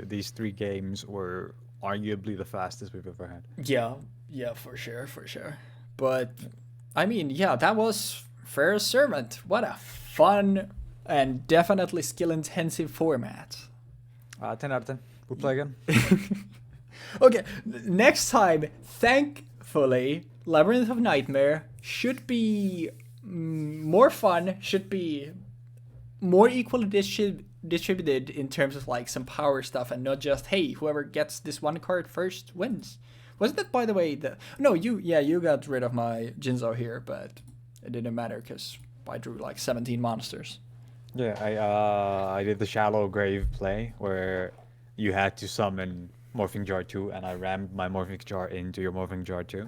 B: these 3 games were arguably the fastest we've ever had.
A: Yeah, for sure. But I mean, yeah, that was Pharaoh's Servant. What a fun and definitely skill-intensive format.
B: 10 out of 10. We'll play again.
A: Okay, next time, thankfully, Labyrinth of Nightmare should be more fun, should be more equally distributed in terms of like some power stuff, and not just, hey, whoever gets this one card first wins. Wasn't that, by the way, you got rid of my Jinzo here, but it didn't matter because I drew like 17 monsters.
B: Yeah, I did the Shallow Grave play where you had to summon Morphing Jar 2, and I rammed my Morphing Jar into your Morphing Jar 2.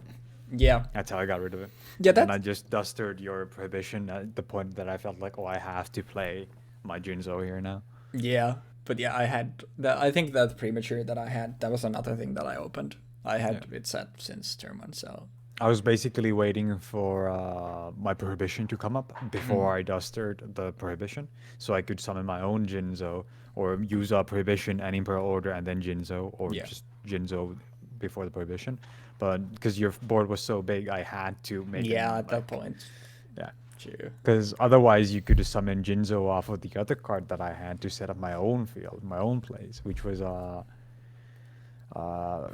A: Yeah.
B: That's how I got rid of it.
A: Yeah,
B: and I just dustered your Prohibition at the point that I felt like, I have to play my Jinzo here now.
A: Yeah, but yeah, I had that. I think that's premature that I had. That was another thing that I opened. I had it set since turn 1, so...
B: I was basically waiting for my prohibition to come up before I dustered the prohibition, so I could summon my own Jinzo, or use a prohibition and Imperial Order and then Jinzo, or just Jinzo before the prohibition. But because your board was so big, I had to make
A: at that point.
B: Yeah.
A: True.
B: Because otherwise you could just summon Jinzo off of the other card that I had to set up my own field, my own place, which was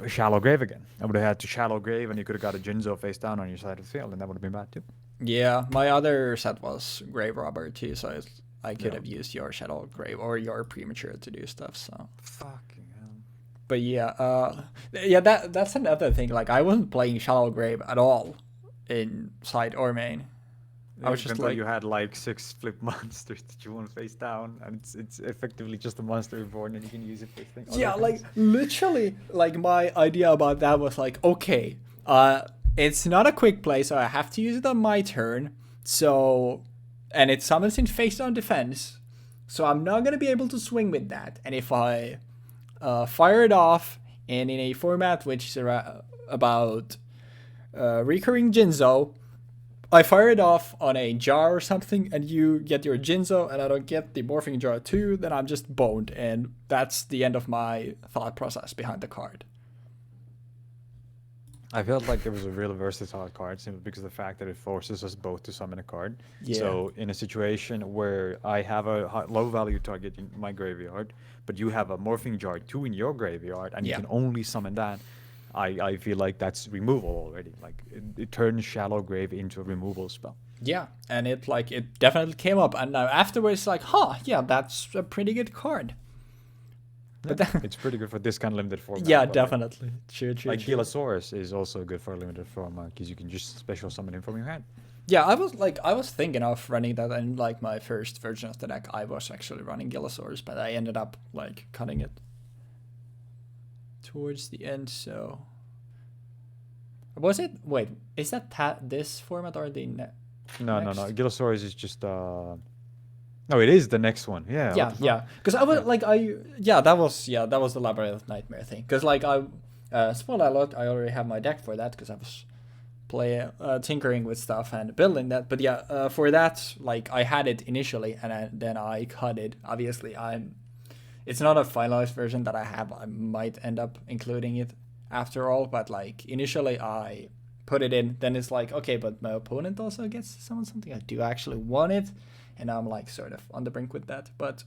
B: Shallow Grave again. I would have had to Shallow Grave, and you could have got a Jinzo face down on your side of the field, and that would have been bad too.
A: Yeah, my other set was Grave Robber too, so I could have used your Shadow Grave or your Premature to do stuff. So
B: fucking hell.
A: But that's another thing. Like, I wasn't playing Shallow Grave at all in side or main.
B: I was just like, you had like 6 flip monsters that you want face down, and it's effectively just a monster reborn, and you can use it for things.
A: Yeah, like literally, like my idea about that was like, okay, it's not a quick play, so I have to use it on my turn. So, and it summons in face down defense, so I'm not gonna be able to swing with that. And if I fire it off, and in a format which is about recurring Jinzo, I fire it off on a jar or something, and you get your Jinzo, and I don't get the Morphing Jar too, then I'm just boned, and that's the end of my thought process behind the card.
B: I felt like it was a really versatile card simply because of the fact that it forces us both to summon a card.
A: Yeah.
B: So in a situation where I have a low value target in my graveyard, but you have a Morphing Jar 2 in your graveyard, and you can only summon that, I feel like that's removal already. Like it turns Shallow Grave into a removal spell.
A: Yeah, and it definitely came up, and now afterwards, like, that's a pretty good card.
B: But it's pretty good for this kind of limited format.
A: Yeah, definitely. True.
B: Like Gilasaurus is also good for a limited format because you can just special summon him from your hand.
A: Yeah, I was thinking of running that in like my first version of the deck. I was actually running Gilasaurus, but I ended up like cutting it towards the end. So was it? Wait, is that this format or the next?
B: No. Gilasaurus is just No, it is the next one. Yeah.
A: Because I was that was the Labyrinth Nightmare thing. Because like spoiler alert, I already have my deck for that because I was tinkering with stuff and building that. But for that, like I had it initially, and then I cut it. Obviously, it's not a finalized version that I have. I might end up including it after all, but like initially I put it in. Then it's like, okay, but my opponent also gets to summon something. I do actually want it. And I'm like sort of on the brink with that, but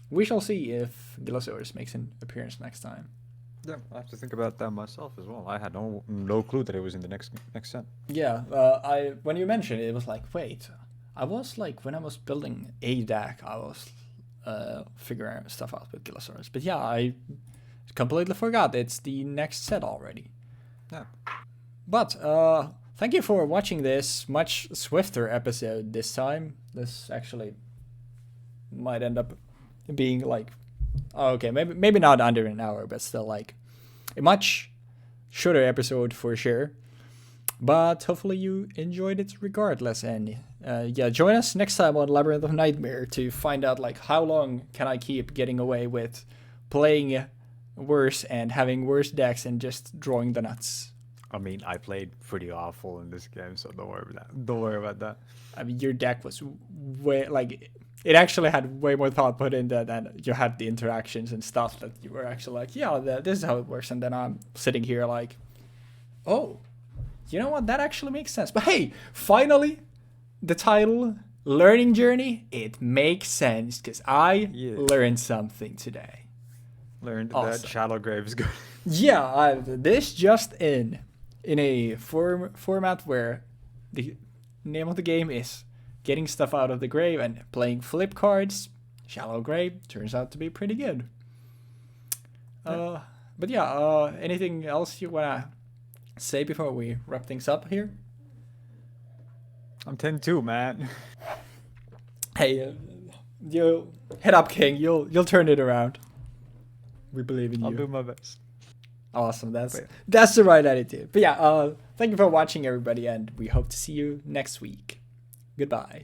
A: we shall see if Gilasaurus makes an appearance next time.
B: Yeah, I have to think about that myself as well. I had no clue that it was in the next set.
A: Yeah, when you mentioned it, it was like, wait, I was like when I was building a deck, I was figuring stuff out with Gilasaurus, but yeah, I completely forgot it's the next set already.
B: Yeah,
A: but thank you for watching this much swifter episode this time. This actually might end up being like, maybe not under an hour, but still like a much shorter episode for sure. But hopefully you enjoyed it regardless. And join us next time on Labyrinth of Nightmare to find out like how long can I keep getting away with playing worse and having worse decks and just drawing the nuts.
B: I mean, I played pretty awful in this game, so don't worry about that.
A: I mean, your deck was way, like, it actually had way more thought put into it, and you had the interactions and stuff that you were actually like, this is how it works. And then I'm sitting here like, oh, you know what? That actually makes sense. But hey, finally, the title, Learning Journey, it makes sense because I learned something today.
B: Learned that Shallow Grave is good.
A: Yeah, this just in a format where the name of the game is getting stuff out of the grave and playing flip cards. Shallow Grave turns out to be pretty good. But anything else you wanna say before we wrap things up here?
B: I'm 10-2, man.
A: Hey, you head up, King. You'll turn it around. We believe in you.
B: I'll do my best.
A: Awesome. That's the right attitude. But thank you for watching, everybody, and we hope to see you next week. Goodbye.